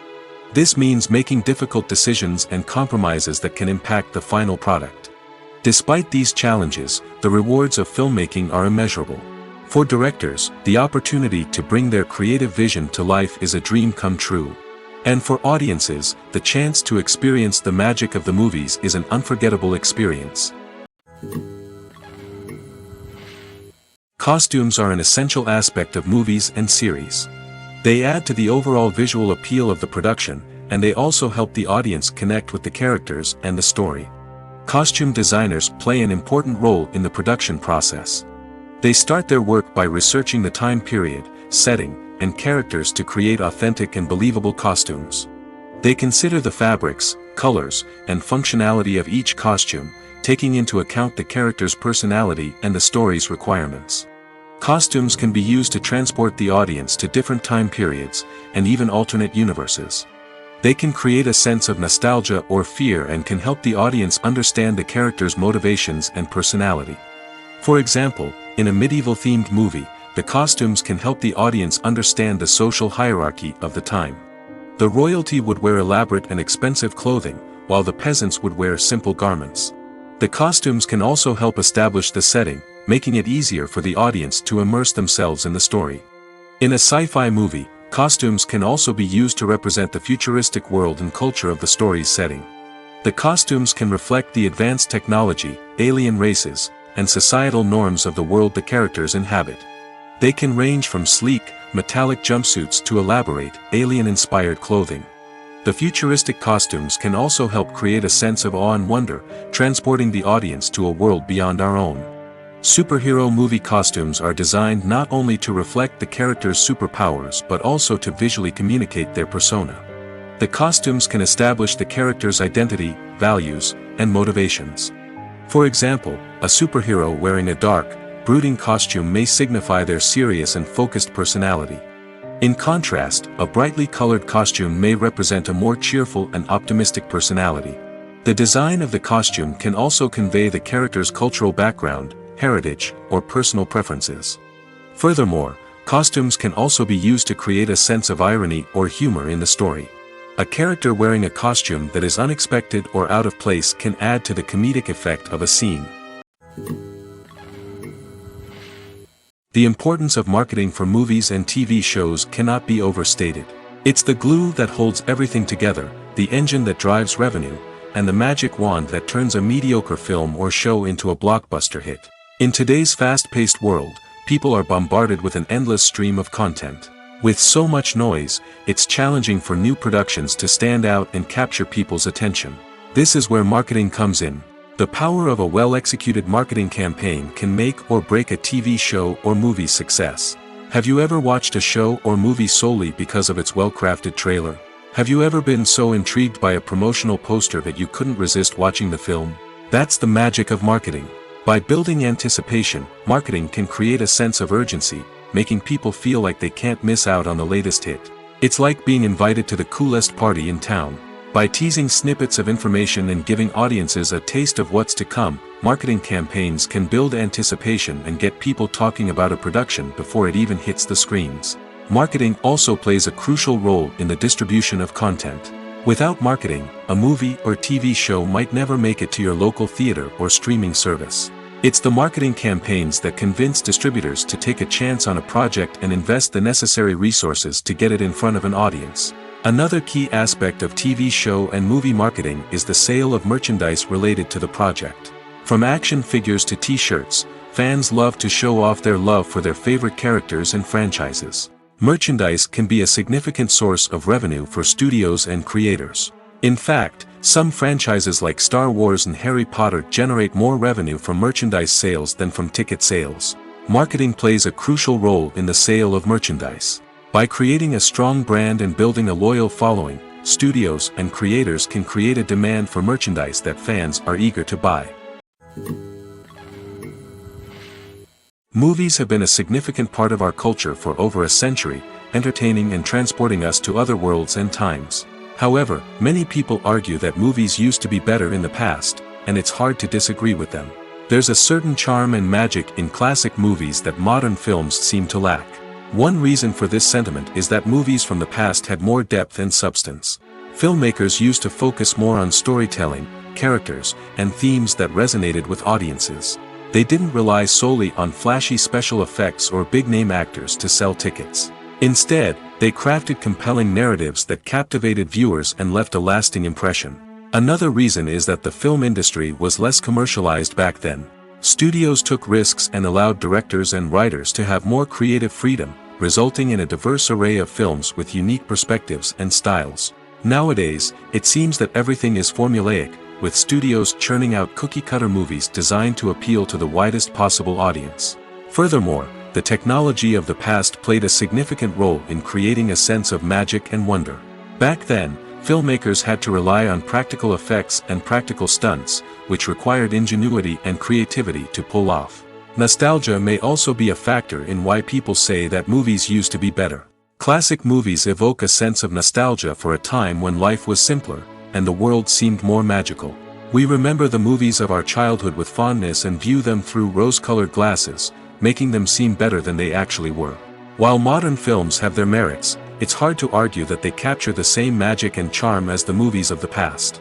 This means making difficult decisions and compromises that can impact the final product. Despite these challenges, the rewards of filmmaking are immeasurable. For directors, the opportunity to bring their creative vision to life is a dream come true. And for audiences, the chance to experience the magic of the movies is an unforgettable experience. Costumes are an essential aspect of movies and series. They add to the overall visual appeal of the production, and they also help the audience connect with the characters and the story. Costume designers play an important role in the production process. They start their work by researching the time period, setting, and characters to create authentic and believable costumes. They consider the fabrics, colors, and functionality of each costume, taking into account the character's personality and the story's requirements. Costumes can be used to transport the audience to different time periods, and even alternate universes. They can create a sense of nostalgia or fear and can help the audience understand the character's motivations and personality. For example, in a medieval-themed movie, the costumes can help the audience understand the social hierarchy of the time. The royalty would wear elaborate and expensive clothing, while the peasants would wear simple garments. The costumes can also help establish the setting, making it easier for the audience to immerse themselves in the story. In a sci-fi movie, costumes can also be used to represent the futuristic world and culture of the story's setting. The costumes can reflect the advanced technology, alien races, and societal norms of the world the characters inhabit. They can range from sleek, metallic jumpsuits to elaborate, alien-inspired clothing. The futuristic costumes can also help create a sense of awe and wonder, transporting the audience to a world beyond our own. Superhero movie costumes are designed not only to reflect the character's superpowers but also to visually communicate their persona. The costumes can establish the character's identity, values, and motivations. For example, a superhero wearing a dark, brooding costume may signify their serious and focused personality. In contrast, a brightly colored costume may represent a more cheerful and optimistic personality. The design of the costume can also convey the character's cultural background, heritage, or personal preferences. Furthermore, costumes can also be used to create a sense of irony or humor in the story. A character wearing a costume that is unexpected or out of place can add to the comedic effect of a scene. The importance of marketing for movies and TV shows cannot be overstated. It's the glue that holds everything together, the engine that drives revenue, and the magic wand that turns a mediocre film or show into a blockbuster hit. In today's fast-paced world, people are bombarded with an endless stream of content. With so much noise, it's challenging for new productions to stand out and capture people's attention. This is where marketing comes in. The power of a well-executed marketing campaign can make or break a TV show or movie's success. Have you ever watched a show or movie solely because of its well-crafted trailer? Have you ever been so intrigued by a promotional poster that you couldn't resist watching the film? That's the magic of marketing. By building anticipation, marketing can create a sense of urgency, making people feel like they can't miss out on the latest hit. It's like being invited to the coolest party in town. By teasing snippets of information and giving audiences a taste of what's to come, marketing campaigns can build anticipation and get people talking about a production before it even hits the screens. Marketing also plays a crucial role in the distribution of content. Without marketing, a movie or TV show might never make it to your local theater or streaming service. It's the marketing campaigns that convince distributors to take a chance on a project and invest the necessary resources to get it in front of an audience. Another key aspect of TV show and movie marketing is the sale of merchandise related to the project. From action figures to t-shirts, fans love to show off their love for their favorite characters and franchises. Merchandise can be a significant source of revenue for studios and creators. In fact, some franchises like Star Wars and Harry Potter generate more revenue from merchandise sales than from ticket sales. Marketing plays a crucial role in the sale of merchandise. By creating a strong brand and building a loyal following, studios and creators can create a demand for merchandise that fans are eager to buy. Movies have been a significant part of our culture for over a century, entertaining and transporting us to other worlds and times. However, many people argue that movies used to be better in the past, and it's hard to disagree with them. There's a certain charm and magic in classic movies that modern films seem to lack. One reason for this sentiment is that movies from the past had more depth and substance. Filmmakers used to focus more on storytelling, characters, and themes that resonated with audiences. They didn't rely solely on flashy special effects or big-name actors to sell tickets. Instead, they crafted compelling narratives that captivated viewers and left a lasting impression. Another reason is that the film industry was less commercialized back then. Studios took risks and allowed directors and writers to have more creative freedom, resulting in a diverse array of films with unique perspectives and styles. Nowadays, it seems that everything is formulaic, with studios churning out cookie-cutter movies designed to appeal to the widest possible audience. Furthermore, the technology of the past played a significant role in creating a sense of magic and wonder. Back then, filmmakers had to rely on practical effects and practical stunts, which required ingenuity and creativity to pull off. Nostalgia may also be a factor in why people say that movies used to be better. Classic movies evoke a sense of nostalgia for a time when life was simpler, and the world seemed more magical. We remember the movies of our childhood with fondness and view them through rose-colored glasses, making them seem better than they actually were. While modern films have their merits, it's hard to argue that they capture the same magic and charm as the movies of the past.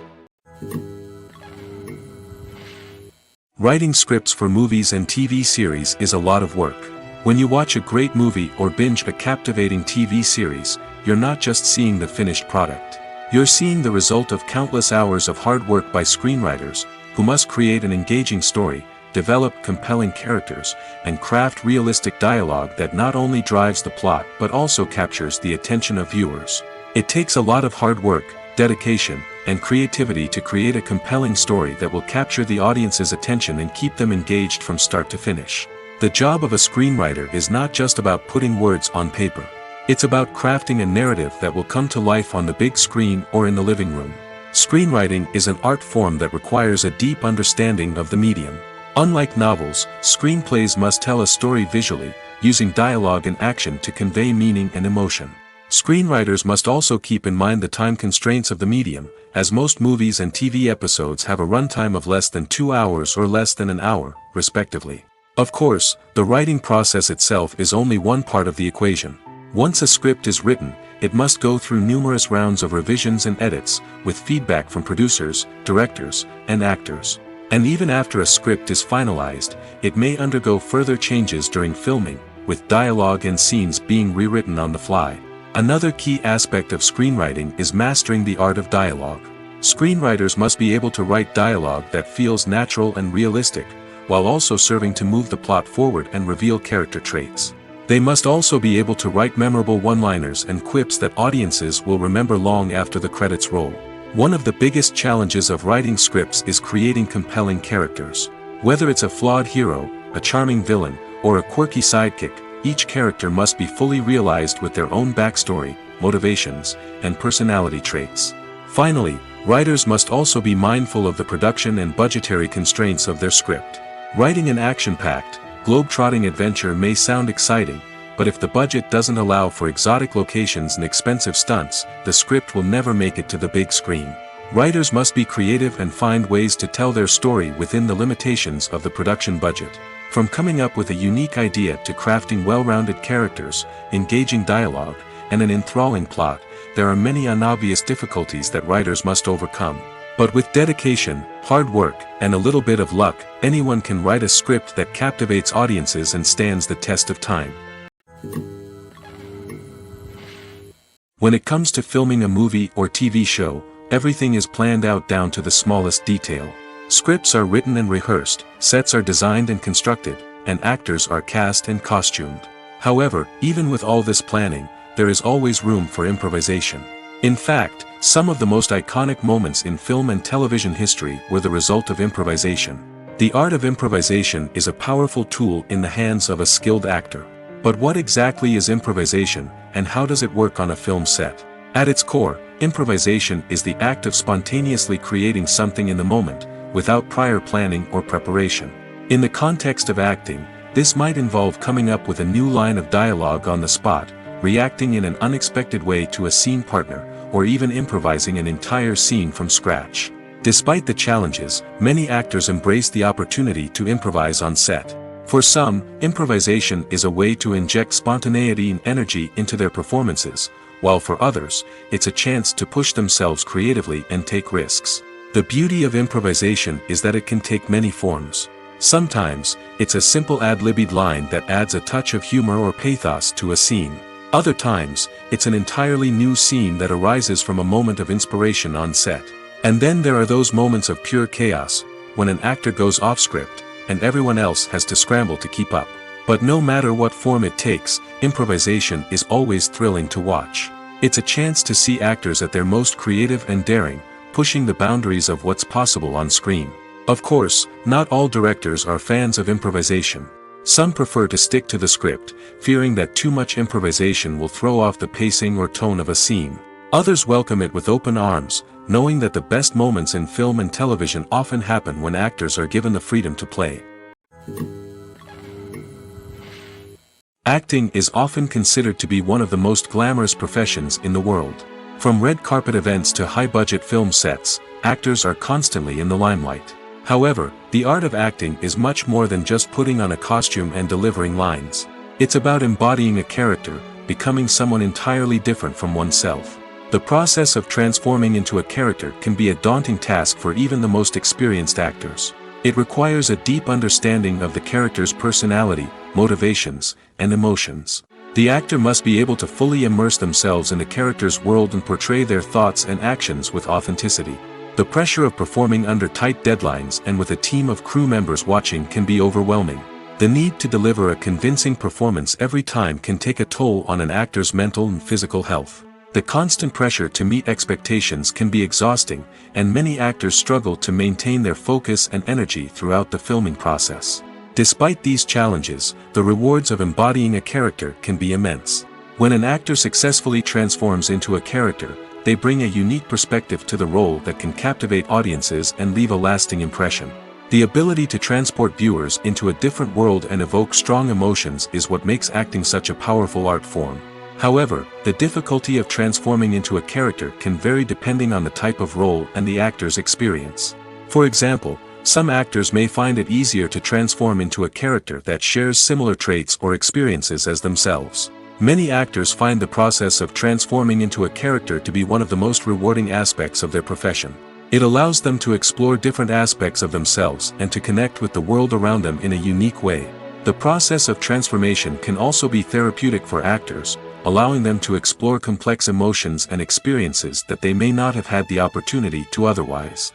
Writing scripts for movies and TV series is a lot of work. When you watch a great movie or binge a captivating TV series, you're not just seeing the finished product. You're seeing the result of countless hours of hard work by screenwriters, who must create an engaging story, develop compelling characters, and craft realistic dialogue that not only drives the plot but also captures the attention of viewers. It takes a lot of hard work, dedication, and creativity to create a compelling story that will capture the audience's attention and keep them engaged from start to finish. The job of a screenwriter is not just about putting words on paper. It's about crafting a narrative that will come to life on the big screen or in the living room. Screenwriting is an art form that requires a deep understanding of the medium. Unlike novels, screenplays must tell a story visually, using dialogue and action to convey meaning and emotion. Screenwriters must also keep in mind the time constraints of the medium, as most movies and TV episodes have a runtime of less than 2 hours or less than an hour, respectively. Of course, the writing process itself is only one part of the equation. Once a script is written, it must go through numerous rounds of revisions and edits, with feedback from producers, directors, and actors. And even after a script is finalized, it may undergo further changes during filming, with dialogue and scenes being rewritten on the fly. Another key aspect of screenwriting is mastering the art of dialogue. Screenwriters must be able to write dialogue that feels natural and realistic, while also serving to move the plot forward and reveal character traits. They must also be able to write memorable one-liners and quips that audiences will remember long after the credits roll. One of the biggest challenges of writing scripts is creating compelling characters. Whether it's a flawed hero, a charming villain, or a quirky sidekick, each character must be fully realized with their own backstory, motivations, and personality traits. Finally, writers must also be mindful of the production and budgetary constraints of their script. Writing an action-packed, globe-trotting adventure may sound exciting, but if the budget doesn't allow for exotic locations and expensive stunts, the script will never make it to the big screen. Writers must be creative and find ways to tell their story within the limitations of the production budget. From coming up with a unique idea to crafting well-rounded characters, engaging dialogue, and an enthralling plot, there are many unobvious difficulties that writers must overcome. But with dedication, hard work, and a little bit of luck, anyone can write a script that captivates audiences and stands the test of time. When it comes to filming a movie or TV show, everything is planned out down to the smallest detail. Scripts are written and rehearsed, sets are designed and constructed, and actors are cast and costumed. However, even with all this planning, there is always room for improvisation. In fact, some of the most iconic moments in film and television history were the result of improvisation. The art of improvisation is a powerful tool in the hands of a skilled actor. But what exactly is improvisation, and how does it work on a film set? At its core, improvisation is the act of spontaneously creating something in the moment, without prior planning or preparation. In the context of acting, this might involve coming up with a new line of dialogue on the spot, reacting in an unexpected way to a scene partner, or even improvising an entire scene from scratch. Despite the challenges, many actors embrace the opportunity to improvise on set. For some, improvisation is a way to inject spontaneity and energy into their performances, while for others, it's a chance to push themselves creatively and take risks. The beauty of improvisation is that it can take many forms. Sometimes, it's a simple ad-libbed line that adds a touch of humor or pathos to a scene. Other times, it's an entirely new scene that arises from a moment of inspiration on set. And then there are those moments of pure chaos, when an actor goes off script, and everyone else has to scramble to keep up. But no matter what form it takes, improvisation is always thrilling to watch. It's a chance to see actors at their most creative and daring, pushing the boundaries of what's possible on screen. Of course, not all directors are fans of improvisation. Some prefer to stick to the script, fearing that too much improvisation will throw off the pacing or tone of a scene. Others welcome it with open arms, knowing that the best moments in film and television often happen when actors are given the freedom to play. Acting is often considered to be one of the most glamorous professions in the world. From red carpet events to high-budget film sets, actors are constantly in the limelight. However, the art of acting is much more than just putting on a costume and delivering lines. It's about embodying a character, becoming someone entirely different from oneself. The process of transforming into a character can be a daunting task for even the most experienced actors. It requires a deep understanding of the character's personality, motivations, and emotions. The actor must be able to fully immerse themselves in the character's world and portray their thoughts and actions with authenticity. The pressure of performing under tight deadlines and with a team of crew members watching can be overwhelming. The need to deliver a convincing performance every time can take a toll on an actor's mental and physical health. The constant pressure to meet expectations can be exhausting, and many actors struggle to maintain their focus and energy throughout the filming process. Despite these challenges, the rewards of embodying a character can be immense. When an actor successfully transforms into a character, they bring a unique perspective to the role that can captivate audiences and leave a lasting impression. The ability to transport viewers into a different world and evoke strong emotions is what makes acting such a powerful art form. However, the difficulty of transforming into a character can vary depending on the type of role and the actor's experience. For example, some actors may find it easier to transform into a character that shares similar traits or experiences as themselves. Many actors find the process of transforming into a character to be one of the most rewarding aspects of their profession. It allows them to explore different aspects of themselves and to connect with the world around them in a unique way. The process of transformation can also be therapeutic for actors, allowing them to explore complex emotions and experiences that they may not have had the opportunity to otherwise.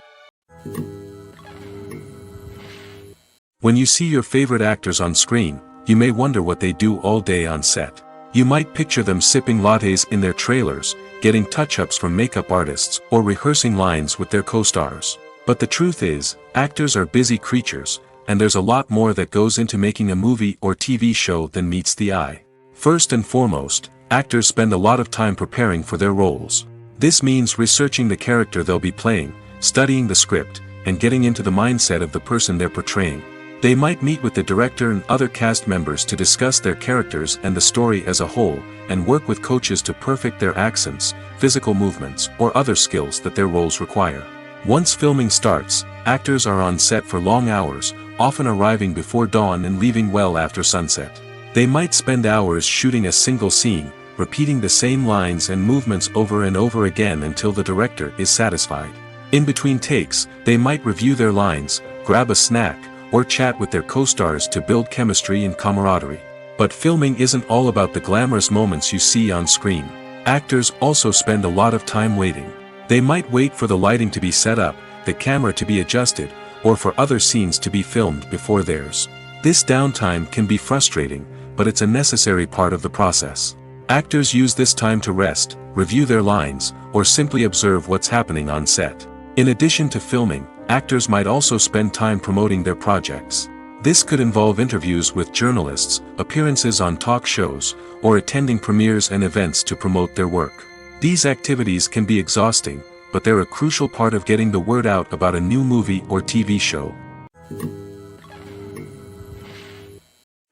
When you see your favorite actors on screen, you may wonder what they do all day on set. You might picture them sipping lattes in their trailers, getting touch-ups from makeup artists, or rehearsing lines with their co-stars. But the truth is, actors are busy creatures, and there's a lot more that goes into making a movie or TV show than meets the eye. First and foremost, actors spend a lot of time preparing for their roles. This means researching the character they'll be playing, studying the script, and getting into the mindset of the person they're portraying. They might meet with the director and other cast members to discuss their characters and the story as a whole, and work with coaches to perfect their accents, physical movements, or other skills that their roles require. Once filming starts, actors are on set for long hours, often arriving before dawn and leaving well after sunset. They might spend hours shooting a single scene, repeating the same lines and movements over and over again until the director is satisfied. In between takes, they might review their lines, grab a snack, or chat with their co-stars to build chemistry and camaraderie. But filming isn't all about the glamorous moments you see on screen. Actors also spend a lot of time waiting. They might wait for the lighting to be set up, the camera to be adjusted, or for other scenes to be filmed before theirs. This downtime can be frustrating, but it's a necessary part of the process. Actors use this time to rest, review their lines, or simply observe what's happening on set. In addition to filming, actors might also spend time promoting their projects. This could involve interviews with journalists, appearances on talk shows, or attending premieres and events to promote their work. These activities can be exhausting, but they're a crucial part of getting the word out about a new movie or TV show.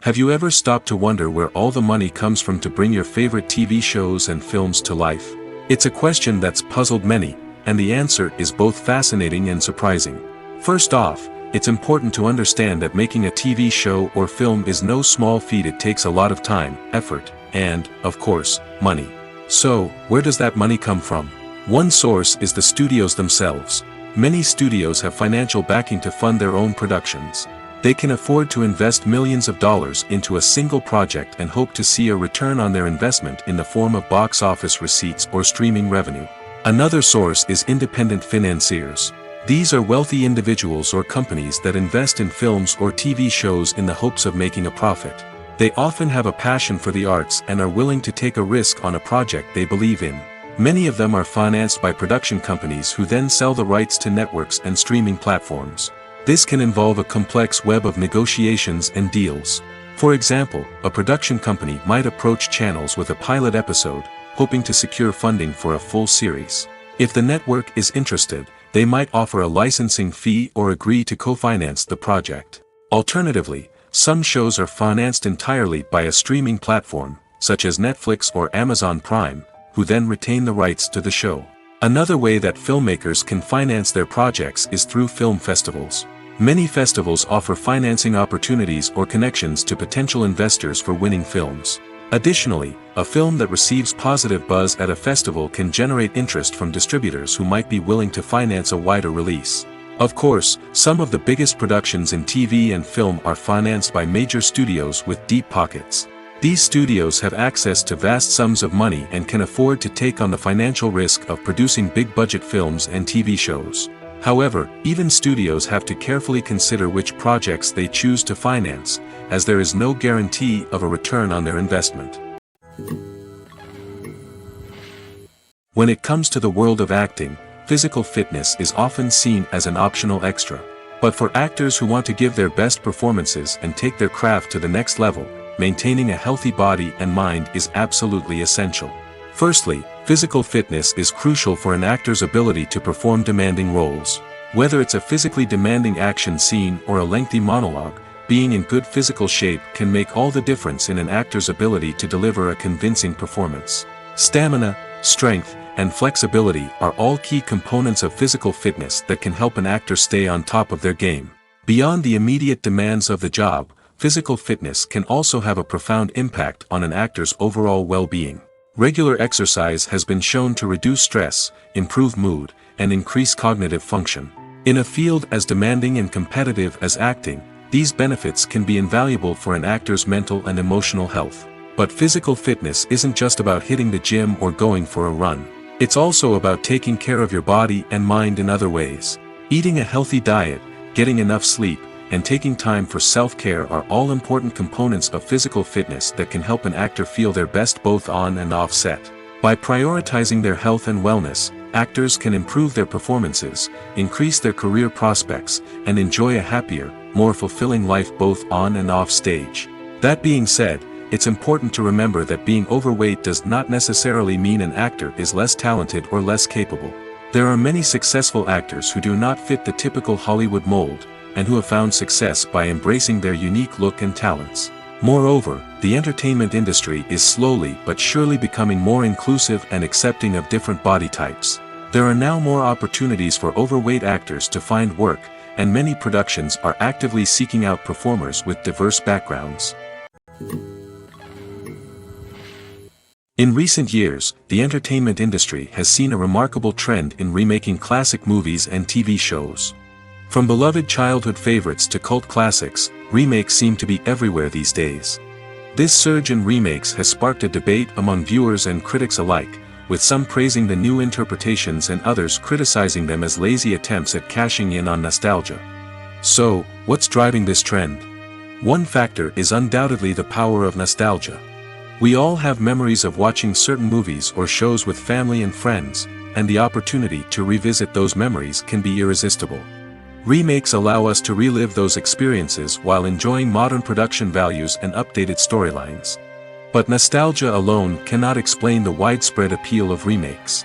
Have you ever stopped to wonder where all the money comes from to bring your favorite TV shows and films to life? It's a question that's puzzled many, and the answer is both fascinating and surprising. First off, it's important to understand that making a TV show or film is no small feat. It takes a lot of time, effort, and, of course, money. So, where does that money come from? One source is the studios themselves. Many studios have financial backing to fund their own productions. They can afford to invest millions of dollars into a single project and hope to see a return on their investment in the form of box office receipts or streaming revenue. Another source is independent financiers. These are wealthy individuals or companies that invest in films or TV shows in the hopes of making a profit. They often have a passion for the arts and are willing to take a risk on a project they believe in. Many of them are financed by production companies who then sell the rights to networks and streaming platforms. This can involve a complex web of negotiations and deals. For example, a production company might approach channels with a pilot episode, hoping to secure funding for a full series. If the network is interested, they might offer a licensing fee or agree to co-finance the project. Alternatively, some shows are financed entirely by a streaming platform, such as Netflix or Amazon Prime, who then retain the rights to the show. Another way that filmmakers can finance their projects is through film festivals. Many festivals offer financing opportunities or connections to potential investors for winning films. Additionally, a film that receives positive buzz at a festival can generate interest from distributors who might be willing to finance a wider release. Of course, some of the biggest productions in TV and film are financed by major studios with deep pockets. These studios have access to vast sums of money and can afford to take on the financial risk of producing big-budget films and TV shows. However, even studios have to carefully consider which projects they choose to finance, as there is no guarantee of a return on their investment. When it comes to the world of acting, physical fitness is often seen as an optional extra. But for actors who want to give their best performances and take their craft to the next level, maintaining a healthy body and mind is absolutely essential. Firstly, physical fitness is crucial for an actor's ability to perform demanding roles. Whether it's a physically demanding action scene or a lengthy monologue, being in good physical shape can make all the difference in an actor's ability to deliver a convincing performance. Stamina, strength, and flexibility are all key components of physical fitness that can help an actor stay on top of their game. Beyond the immediate demands of the job, physical fitness can also have a profound impact on an actor's overall well-being. Regular exercise has been shown to reduce stress, improve mood, and increase cognitive function. In a field as demanding and competitive as acting, these benefits can be invaluable for an actor's mental and emotional health. But physical fitness isn't just about hitting the gym or going for a run. It's also about taking care of your body and mind in other ways. Eating a healthy diet, getting enough sleep, and taking time for self-care are all important components of physical fitness that can help an actor feel their best both on and off set. By prioritizing their health and wellness, actors can improve their performances, increase their career prospects, and enjoy a happier, more fulfilling life both on and off stage. That being said, it's important to remember that being overweight does not necessarily mean an actor is less talented or less capable. There are many successful actors who do not fit the typical Hollywood mold, and who have found success by embracing their unique look and talents. Moreover, the entertainment industry is slowly but surely becoming more inclusive and accepting of different body types. There are now more opportunities for overweight actors to find work, and many productions are actively seeking out performers with diverse backgrounds. In recent years, the entertainment industry has seen a remarkable trend in remaking classic movies and TV shows. From beloved childhood favorites to cult classics, remakes seem to be everywhere these days. This surge in remakes has sparked a debate among viewers and critics alike, with some praising the new interpretations and others criticizing them as lazy attempts at cashing in on nostalgia. So, what's driving this trend? One factor is undoubtedly the power of nostalgia. We all have memories of watching certain movies or shows with family and friends, and the opportunity to revisit those memories can be irresistible. Remakes allow us to relive those experiences while enjoying modern production values and updated storylines. But nostalgia alone cannot explain the widespread appeal of remakes.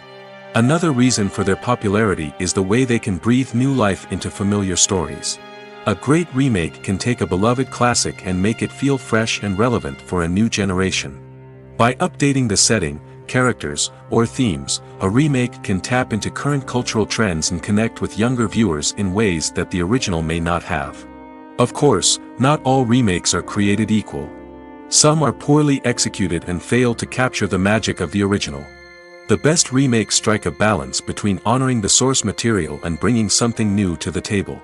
Another reason for their popularity is the way they can breathe new life into familiar stories. A great remake can take a beloved classic and make it feel fresh and relevant for a new generation. By updating the setting, characters, or themes, a remake can tap into current cultural trends and connect with younger viewers in ways that the original may not have. Of course, not all remakes are created equal. Some are poorly executed and fail to capture the magic of the original. The best remakes strike a balance between honoring the source material and bringing something new to the table.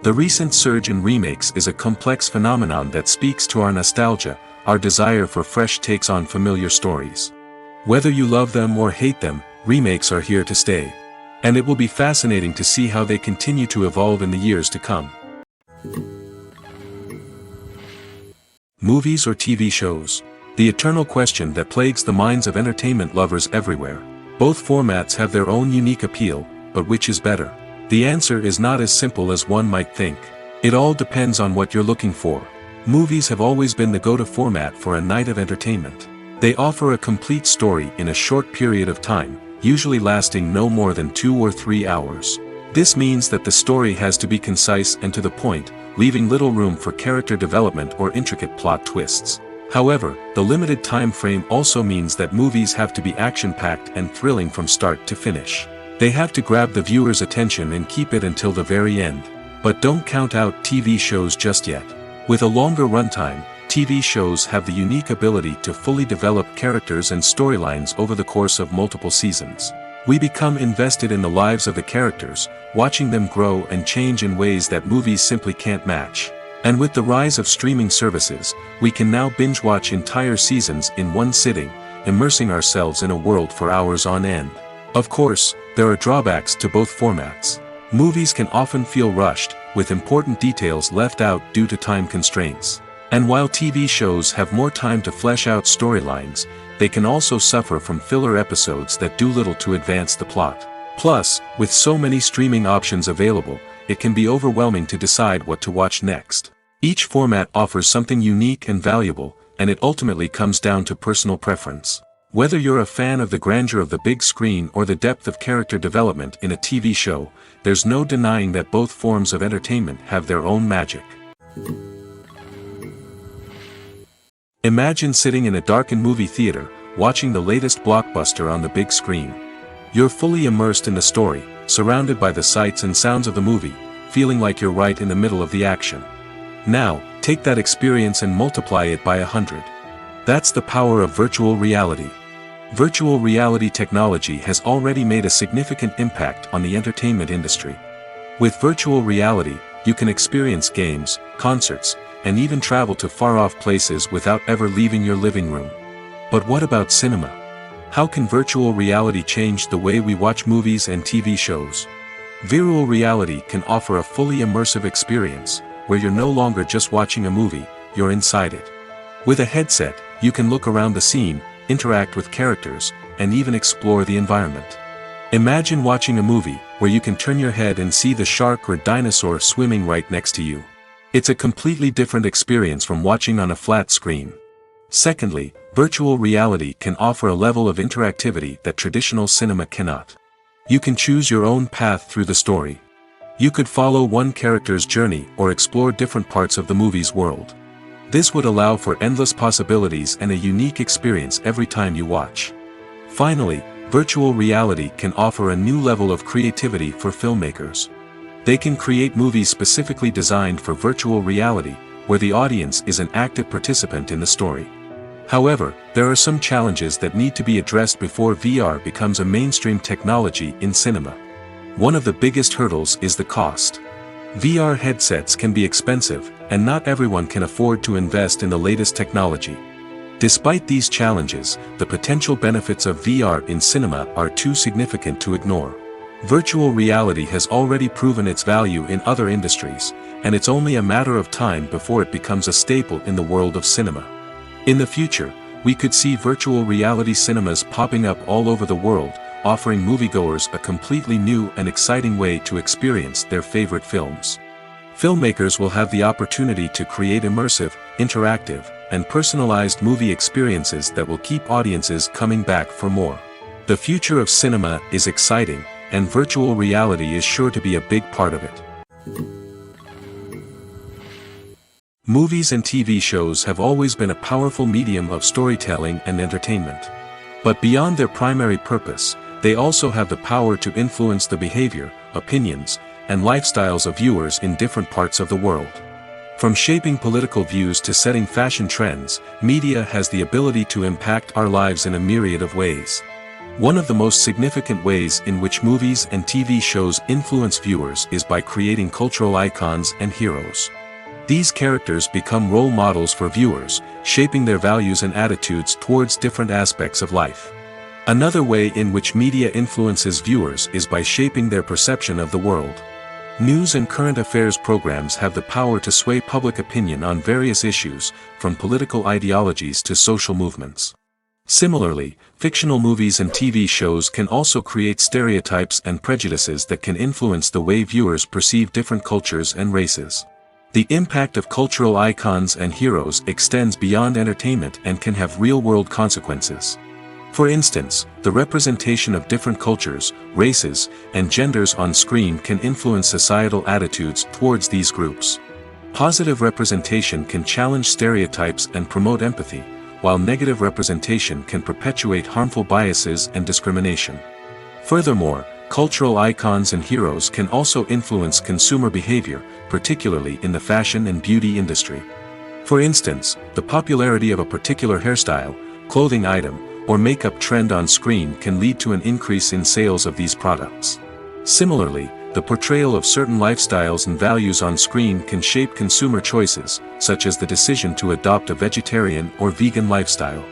The recent surge in remakes is a complex phenomenon that speaks to our nostalgia, our desire for fresh takes on familiar stories. Whether you love them or hate them, remakes are here to stay. And it will be fascinating to see how they continue to evolve in the years to come. Movies or TV shows? The eternal question that plagues the minds of entertainment lovers everywhere. Both formats have their own unique appeal, but which is better? The answer is not as simple as one might think. It all depends on what you're looking for. Movies have always been the go-to format for a night of entertainment. They offer a complete story in a short period of time, usually lasting no more than 2 or 3 hours. This means that the story has to be concise and to the point, leaving little room for character development or intricate plot twists. However, the limited time frame also means that movies have to be action-packed and thrilling from start to finish. They have to grab the viewer's attention and keep it until the very end. But don't count out TV shows just yet. With a longer runtime, TV shows have the unique ability to fully develop characters and storylines over the course of multiple seasons. We become invested in the lives of the characters, watching them grow and change in ways that movies simply can't match. And with the rise of streaming services, we can now binge-watch entire seasons in one sitting, immersing ourselves in a world for hours on end. Of course, there are drawbacks to both formats. Movies can often feel rushed, with important details left out due to time constraints. And while TV shows have more time to flesh out storylines, they can also suffer from filler episodes that do little to advance the plot. Plus, with so many streaming options available, it can be overwhelming to decide what to watch next. Each format offers something unique and valuable, and it ultimately comes down to personal preference. Whether you're a fan of the grandeur of the big screen or the depth of character development in a TV show, there's no denying that both forms of entertainment have their own magic. Imagine sitting in a darkened movie theater, watching the latest blockbuster on the big screen. You're fully immersed in the story, surrounded by the sights and sounds of the movie, feeling like you're right in the middle of the action. Now, take that experience and multiply it by 100. That's the power of virtual reality. Virtual reality technology has already made a significant impact on the entertainment industry. With virtual reality, you can experience games, concerts, and even travel to far-off places without ever leaving your living room. But what about cinema? How can virtual reality change the way we watch movies and TV shows? Virtual reality can offer a fully immersive experience, where you're no longer just watching a movie, you're inside it. With a headset, you can look around the scene, interact with characters, and even explore the environment. Imagine watching a movie, where you can turn your head and see the shark or dinosaur swimming right next to you. It's a completely different experience from watching on a flat screen. Secondly, virtual reality can offer a level of interactivity that traditional cinema cannot. You can choose your own path through the story. You could follow one character's journey or explore different parts of the movie's world. This would allow for endless possibilities and a unique experience every time you watch. Finally, virtual reality can offer a new level of creativity for filmmakers. They can create movies specifically designed for virtual reality, where the audience is an active participant in the story. However, there are some challenges that need to be addressed before VR becomes a mainstream technology in cinema. One of the biggest hurdles is the cost. VR headsets can be expensive, and not everyone can afford to invest in the latest technology. Despite these challenges, the potential benefits of VR in cinema are too significant to ignore. Virtual reality has already proven its value in other industries, and it's only a matter of time before it becomes a staple in the world of cinema. In the future, we could see virtual reality cinemas popping up all over the world, offering moviegoers a completely new and exciting way to experience their favorite films. Filmmakers will have the opportunity to create immersive, interactive, and personalized movie experiences that will keep audiences coming back for more. The future of cinema is exciting, and virtual reality is sure to be a big part of it. Movies and TV shows have always been a powerful medium of storytelling and entertainment. But beyond their primary purpose, they also have the power to influence the behavior, opinions, and lifestyles of viewers in different parts of the world. From shaping political views to setting fashion trends, media has the ability to impact our lives in a myriad of ways. One of the most significant ways in which movies and TV shows influence viewers is by creating cultural icons and heroes. These characters become role models for viewers, shaping their values and attitudes towards different aspects of life. Another way in which media influences viewers is by shaping their perception of the world. News and current affairs programs have the power to sway public opinion on various issues, from political ideologies to social movements. Similarly, fictional movies and TV shows can also create stereotypes and prejudices that can influence the way viewers perceive different cultures and races. The impact of cultural icons and heroes extends beyond entertainment and can have real-world consequences. For instance, the representation of different cultures, races, and genders on screen can influence societal attitudes towards these groups. Positive representation can challenge stereotypes and promote empathy, while negative representation can perpetuate harmful biases and discrimination. Furthermore, cultural icons and heroes can also influence consumer behavior, particularly in the fashion and beauty industry. For instance, the popularity of a particular hairstyle, clothing item, or makeup trend on screen can lead to an increase in sales of these products. Similarly, the portrayal of certain lifestyles and values on screen can shape consumer choices, such as the decision to adopt a vegetarian or vegan lifestyle.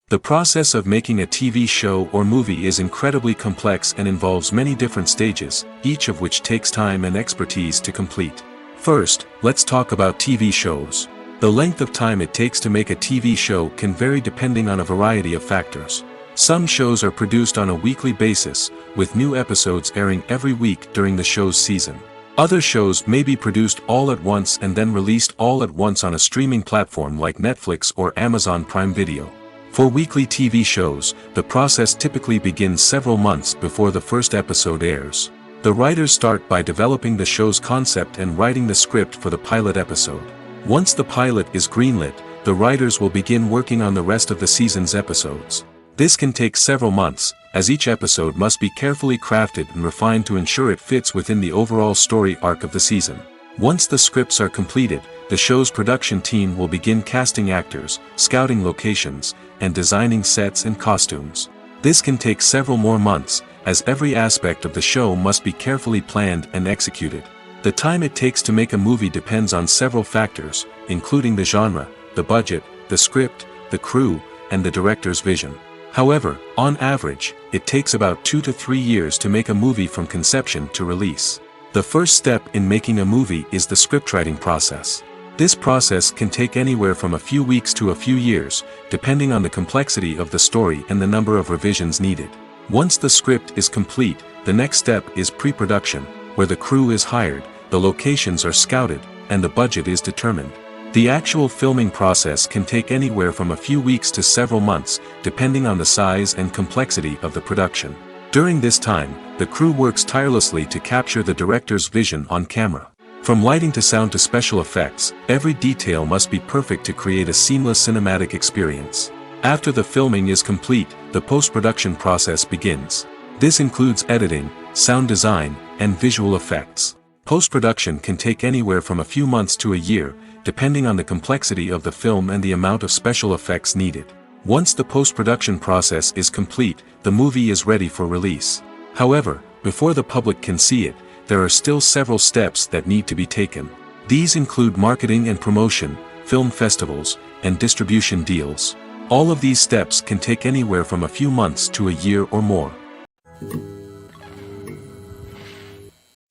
The process of making a TV show or movie is incredibly complex and involves many different stages, each of which takes time and expertise to complete. First, let's talk about TV shows. The length of time it takes to make a TV show can vary depending on a variety of factors. Some shows are produced on a weekly basis, with new episodes airing every week during the show's season. Other shows may be produced all at once and then released all at once on a streaming platform like Netflix or Amazon Prime Video. For weekly TV shows, the process typically begins several months before the first episode airs. The writers start by developing the show's concept and writing the script for the pilot episode. Once the pilot is greenlit, the writers will begin working on the rest of the season's episodes. This can take several months, as each episode must be carefully crafted and refined to ensure it fits within the overall story arc of the season. Once the scripts are completed, the show's production team will begin casting actors, scouting locations, and designing sets and costumes. This can take several more months, as every aspect of the show must be carefully planned and executed. The time it takes to make a movie depends on several factors, including the genre, the budget, the script, the crew, and the director's vision. However, on average, it takes about 2 to 3 years to make a movie from conception to release. The first step in making a movie is the scriptwriting process. This process can take anywhere from a few weeks to a few years, depending on the complexity of the story and the number of revisions needed. Once the script is complete, the next step is pre-production, where the crew is hired, the locations are scouted, and the budget is determined. The actual filming process can take anywhere from a few weeks to several months, depending on the size and complexity of the production. During this time, the crew works tirelessly to capture the director's vision on camera. From lighting to sound to special effects, every detail must be perfect to create a seamless cinematic experience. After the filming is complete, the post-production process begins. This includes editing, sound design, and visual effects. Post-production can take anywhere from a few months to a year, depending on the complexity of the film and the amount of special effects needed. Once the post-production process is complete, the movie is ready for release. However, before the public can see it, there are still several steps that need to be taken. These include marketing and promotion, film festivals, and distribution deals. All of these steps can take anywhere from a few months to a year or more.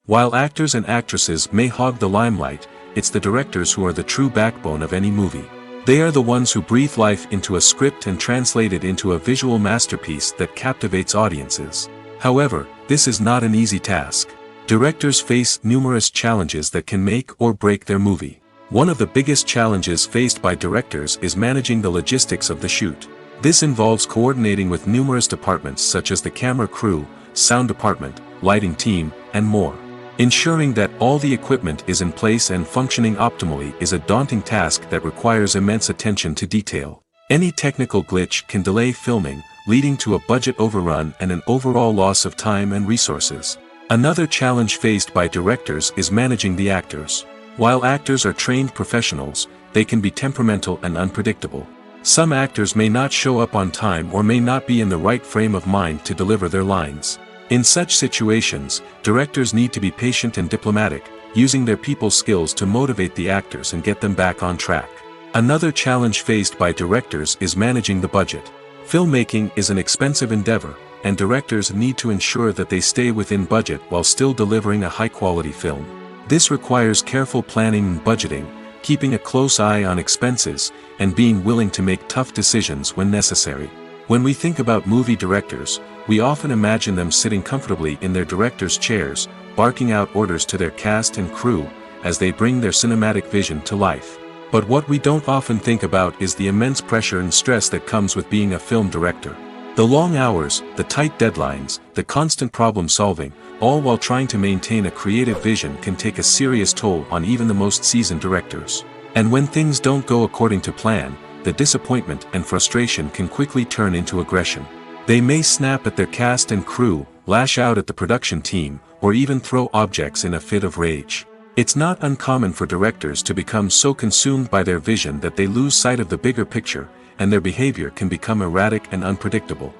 While actors and actresses may hog the limelight, it's the directors who are the true backbone of any movie. They are the ones who breathe life into a script and translate it into a visual masterpiece that captivates audiences. However, this is not an easy task. Directors face numerous challenges that can make or break their movie. One of the biggest challenges faced by directors is managing the logistics of the shoot. This involves coordinating with numerous departments such as the camera crew, sound department, lighting team, and more. Ensuring that all the equipment is in place and functioning optimally is a daunting task that requires immense attention to detail. Any technical glitch can delay filming, leading to a budget overrun and an overall loss of time and resources. Another challenge faced by directors is managing the actors. While actors are trained professionals, they can be temperamental and unpredictable. Some actors may not show up on time or may not be in the right frame of mind to deliver their lines. In such situations, directors need to be patient and diplomatic, using their people skills to motivate the actors and get them back on track. Another challenge faced by directors is managing the budget. Filmmaking is an expensive endeavor, and directors need to ensure that they stay within budget while still delivering a high-quality film. This requires careful planning and budgeting, keeping a close eye on expenses, and being willing to make tough decisions when necessary. When we think about movie directors, we often imagine them sitting comfortably in their director's chairs, barking out orders to their cast and crew, as they bring their cinematic vision to life. But what we don't often think about is the immense pressure and stress that comes with being a film director. The long hours, the tight deadlines, the constant problem solving, all while trying to maintain a creative vision can take a serious toll on even the most seasoned directors. And when things don't go according to plan, the disappointment and frustration can quickly turn into aggression. They may snap at their cast and crew, lash out at the production team, or even throw objects in a fit of rage. It's not uncommon for directors to become so consumed by their vision that they lose sight of the bigger picture, and their behavior can become erratic and unpredictable.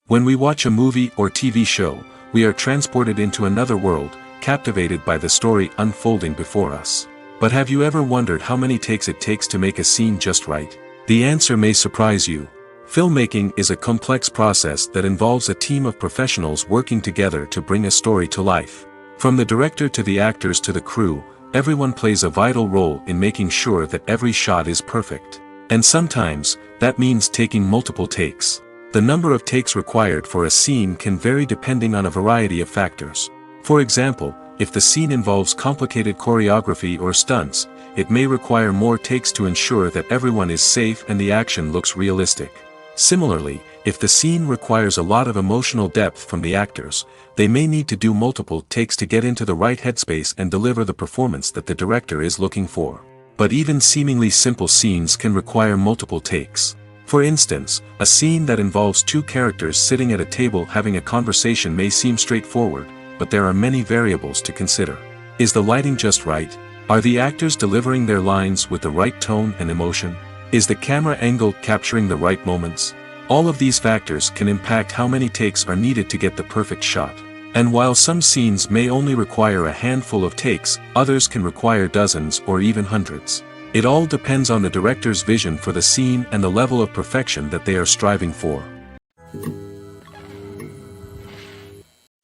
When we watch a movie or TV show, we are transported into another world, captivated by the story unfolding before us. But have you ever wondered how many takes it takes to make a scene just right? The answer may surprise you. Filmmaking is a complex process that involves a team of professionals working together to bring a story to life. From the director to the actors to the crew, everyone plays a vital role in making sure that every shot is perfect. And sometimes, that means taking multiple takes. The number of takes required for a scene can vary depending on a variety of factors. For example, if the scene involves complicated choreography or stunts, it may require more takes to ensure that everyone is safe and the action looks realistic. Similarly, if the scene requires a lot of emotional depth from the actors, they may need to do multiple takes to get into the right headspace and deliver the performance that the director is looking for. But even seemingly simple scenes can require multiple takes. For instance, a scene that involves two characters sitting at a table having a conversation may seem straightforward, but there are many variables to consider. Is the lighting just right? Are the actors delivering their lines with the right tone and emotion? Is the camera angle capturing the right moments? All of these factors can impact how many takes are needed to get the perfect shot. And while some scenes may only require a handful of takes, others can require dozens or even hundreds. It all depends on the director's vision for the scene and the level of perfection that they are striving for.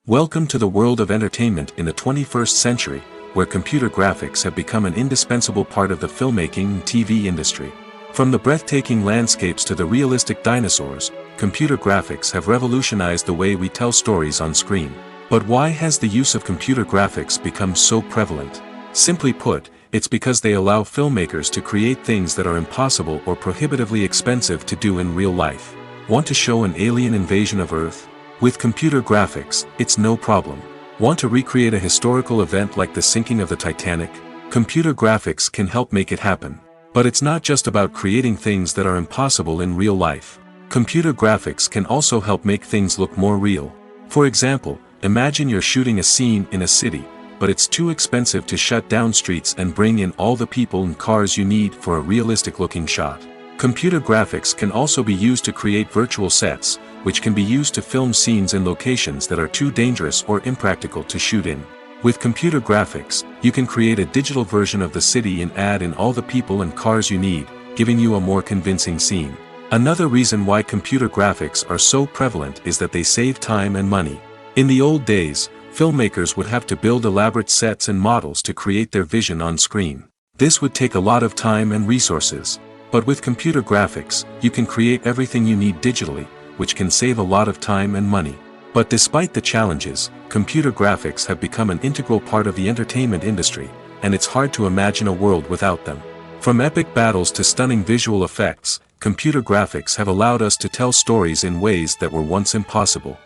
Welcome to the world of entertainment in the 21st century, where computer graphics have become an indispensable part of the filmmaking and TV industry. From the breathtaking landscapes to the realistic dinosaurs, computer graphics have revolutionized the way we tell stories on screen. But why has the use of computer graphics become so prevalent? Simply put, it's because they allow filmmakers to create things that are impossible or prohibitively expensive to do in real life. Want to show an alien invasion of Earth? With computer graphics, it's no problem. Want to recreate a historical event like the sinking of the Titanic? Computer graphics can help make it happen. But it's not just about creating things that are impossible in real life. Computer graphics can also help make things look more real. For example, imagine you're shooting a scene in a city, but it's too expensive to shut down streets and bring in all the people and cars you need for a realistic-looking shot. Computer graphics can also be used to create virtual sets, which can be used to film scenes in locations that are too dangerous or impractical to shoot in. With computer graphics, you can create a digital version of the city and add in all the people and cars you need, giving you a more convincing scene. Another reason why computer graphics are so prevalent is that they save time and money. In the old days, filmmakers would have to build elaborate sets and models to create their vision on screen. This would take a lot of time and resources. But with computer graphics, you can create everything you need digitally, which can save a lot of time and money. But despite the challenges, computer graphics have become an integral part of the entertainment industry, and it's hard to imagine a world without them. From epic battles to stunning visual effects, computer graphics have allowed us to tell stories in ways that were once impossible.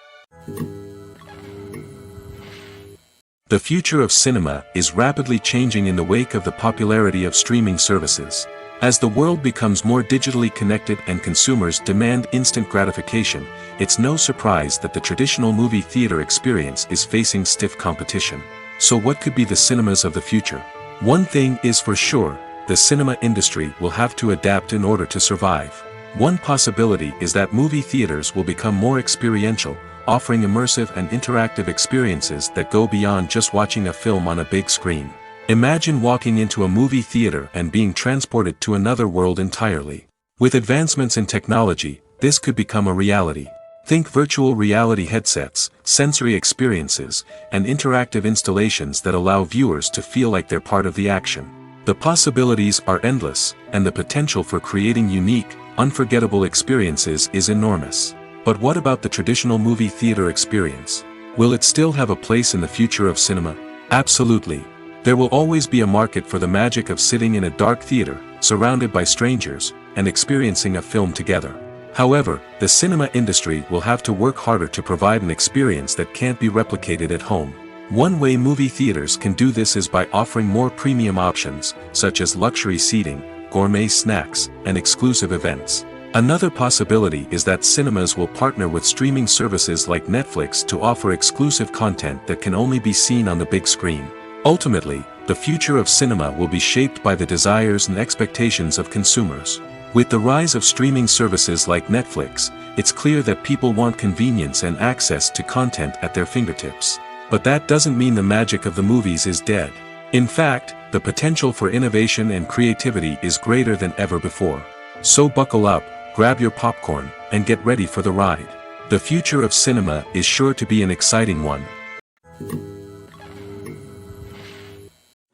The future of cinema is rapidly changing in the wake of the popularity of streaming services. As the world becomes more digitally connected and consumers demand instant gratification, it's no surprise that the traditional movie theater experience is facing stiff competition. So what could be the cinemas of the future? One thing is for sure, the cinema industry will have to adapt in order to survive. One possibility is that movie theaters will become more experiential, offering immersive and interactive experiences that go beyond just watching a film on a big screen. Imagine walking into a movie theater and being transported to another world entirely. With advancements in technology, this could become a reality. Think virtual reality headsets, sensory experiences, and interactive installations that allow viewers to feel like they're part of the action. The possibilities are endless, and the potential for creating unique, unforgettable experiences is enormous. But what about the traditional movie theater experience? Will it still have a place in the future of cinema? Absolutely. There will always be a market for the magic of sitting in a dark theater, surrounded by strangers, and experiencing a film together. However, the cinema industry will have to work harder to provide an experience that can't be replicated at home. One way movie theaters can do this is by offering more premium options, such as luxury seating, gourmet snacks, and exclusive events. Another possibility is that cinemas will partner with streaming services like Netflix to offer exclusive content that can only be seen on the big screen. Ultimately, the future of cinema will be shaped by the desires and expectations of consumers. With the rise of streaming services like Netflix, it's clear that people want convenience and access to content at their fingertips. But that doesn't mean the magic of the movies is dead. In fact, the potential for innovation and creativity is greater than ever before. So buckle up, grab your popcorn, and get ready for the ride. The future of cinema is sure to be an exciting one.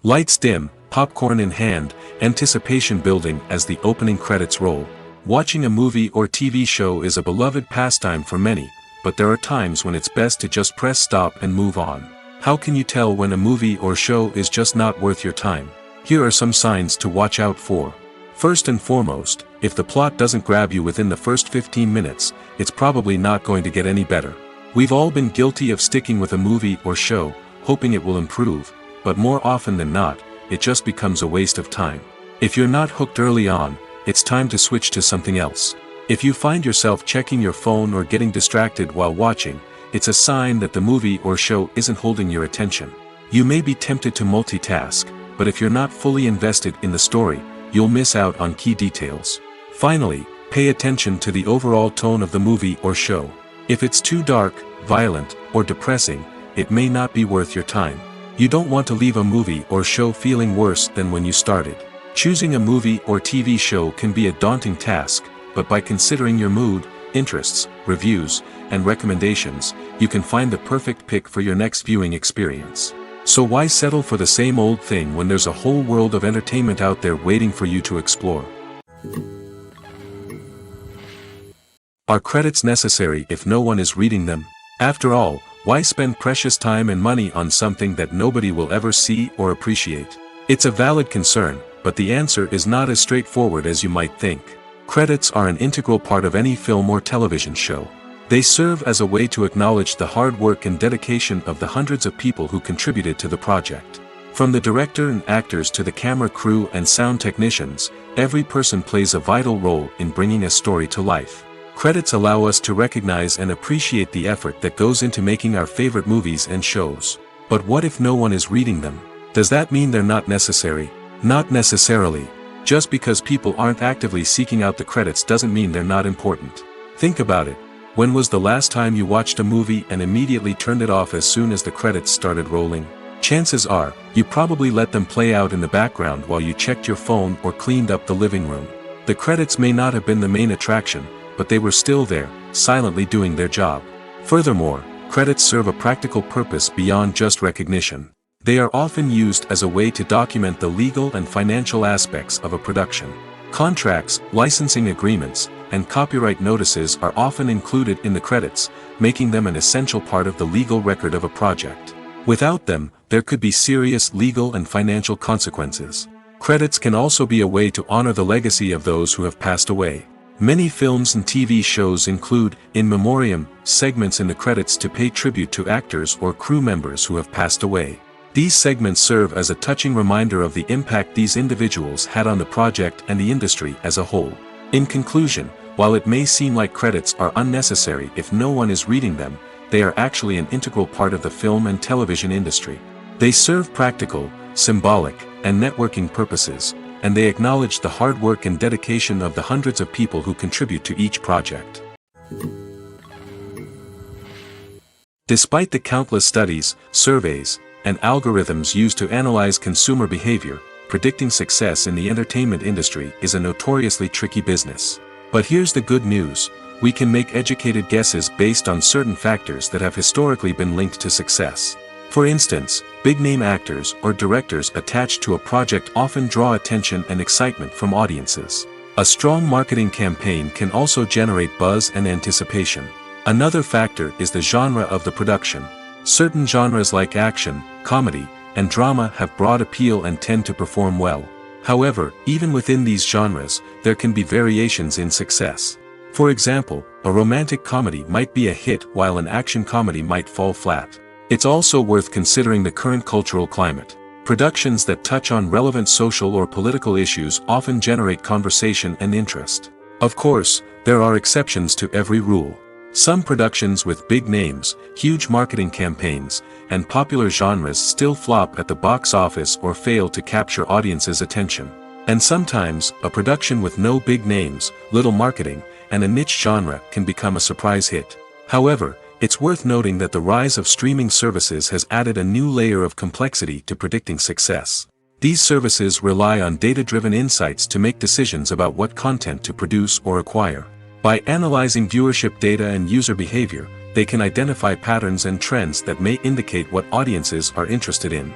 Lights dim, popcorn in hand, anticipation building as the opening credits roll. Watching a movie or TV show is a beloved pastime for many, but there are times when it's best to just press stop and move on. How can you tell when a movie or show is just not worth your time? Here are some signs to watch out for. First and foremost, if the plot doesn't grab you within the first 15 minutes, it's probably not going to get any better. We've all been guilty of sticking with a movie or show, hoping it will improve, but more often than not, it just becomes a waste of time. If you're not hooked early on, it's time to switch to something else. If you find yourself checking your phone or getting distracted while watching, it's a sign that the movie or show isn't holding your attention. You may be tempted to multitask, but if you're not fully invested in the story, you'll miss out on key details. Finally, pay attention to the overall tone of the movie or show. If it's too dark, violent, or depressing, it may not be worth your time. You don't want to leave a movie or show feeling worse than when you started. Choosing a movie or TV show can be a daunting task, but by considering your mood, interests, reviews, and recommendations, you can find the perfect pick for your next viewing experience. So why settle for the same old thing when there's a whole world of entertainment out there waiting for you to explore? Are credits necessary if no one is reading them? After all, why spend precious time and money on something that nobody will ever see or appreciate? It's a valid concern, but the answer is not as straightforward as you might think. Credits are an integral part of any film or television show. They serve as a way to acknowledge the hard work and dedication of the hundreds of people who contributed to the project. From the director and actors to the camera crew and sound technicians, every person plays a vital role in bringing a story to life. Credits allow us to recognize and appreciate the effort that goes into making our favorite movies and shows. But what if no one is reading them? Does that mean they're not necessary? Not necessarily. Just because people aren't actively seeking out the credits doesn't mean they're not important. Think about it. When was the last time you watched a movie and immediately turned it off as soon as the credits started rolling? Chances are, you probably let them play out in the background while you checked your phone or cleaned up the living room. The credits may not have been the main attraction, but they were still there, silently doing their job. Furthermore, credits serve a practical purpose beyond just recognition. They are often used as a way to document the legal and financial aspects of a production. Contracts, licensing agreements, and copyright notices are often included in the credits, making them an essential part of the legal record of a project. Without them, there could be serious legal and financial consequences. Credits can also be a way to honor the legacy of those who have passed away. Many films and TV shows include, in memoriam, segments in the credits to pay tribute to actors or crew members who have passed away. These segments serve as a touching reminder of the impact these individuals had on the project and the industry as a whole. In conclusion, while it may seem like credits are unnecessary if no one is reading them, they are actually an integral part of the film and television industry. They serve practical, symbolic, and networking purposes, and they acknowledge the hard work and dedication of the hundreds of people who contribute to each project. Despite the countless studies, surveys, and algorithms used to analyze consumer behavior, predicting success in the entertainment industry is a notoriously tricky business. But here's the good news: we can make educated guesses based on certain factors that have historically been linked to success. For instance, big-name actors or directors attached to a project often draw attention and excitement from audiences. A strong marketing campaign can also generate buzz and anticipation. Another factor is the genre of the production. Certain genres like action, comedy, and drama have broad appeal and tend to perform well. However, even within these genres, there can be variations in success. For example, a romantic comedy might be a hit while an action comedy might fall flat. It's also worth considering the current cultural climate. Productions that touch on relevant social or political issues often generate conversation and interest. Of course, there are exceptions to every rule. Some productions with big names, huge marketing campaigns, and popular genres still flop at the box office or fail to capture audiences' attention. And sometimes, a production with no big names, little marketing, and a niche genre can become a surprise hit. However, it's worth noting that the rise of streaming services has added a new layer of complexity to predicting success. These services rely on data-driven insights to make decisions about what content to produce or acquire. By analyzing viewership data and user behavior, they can identify patterns and trends that may indicate what audiences are interested in.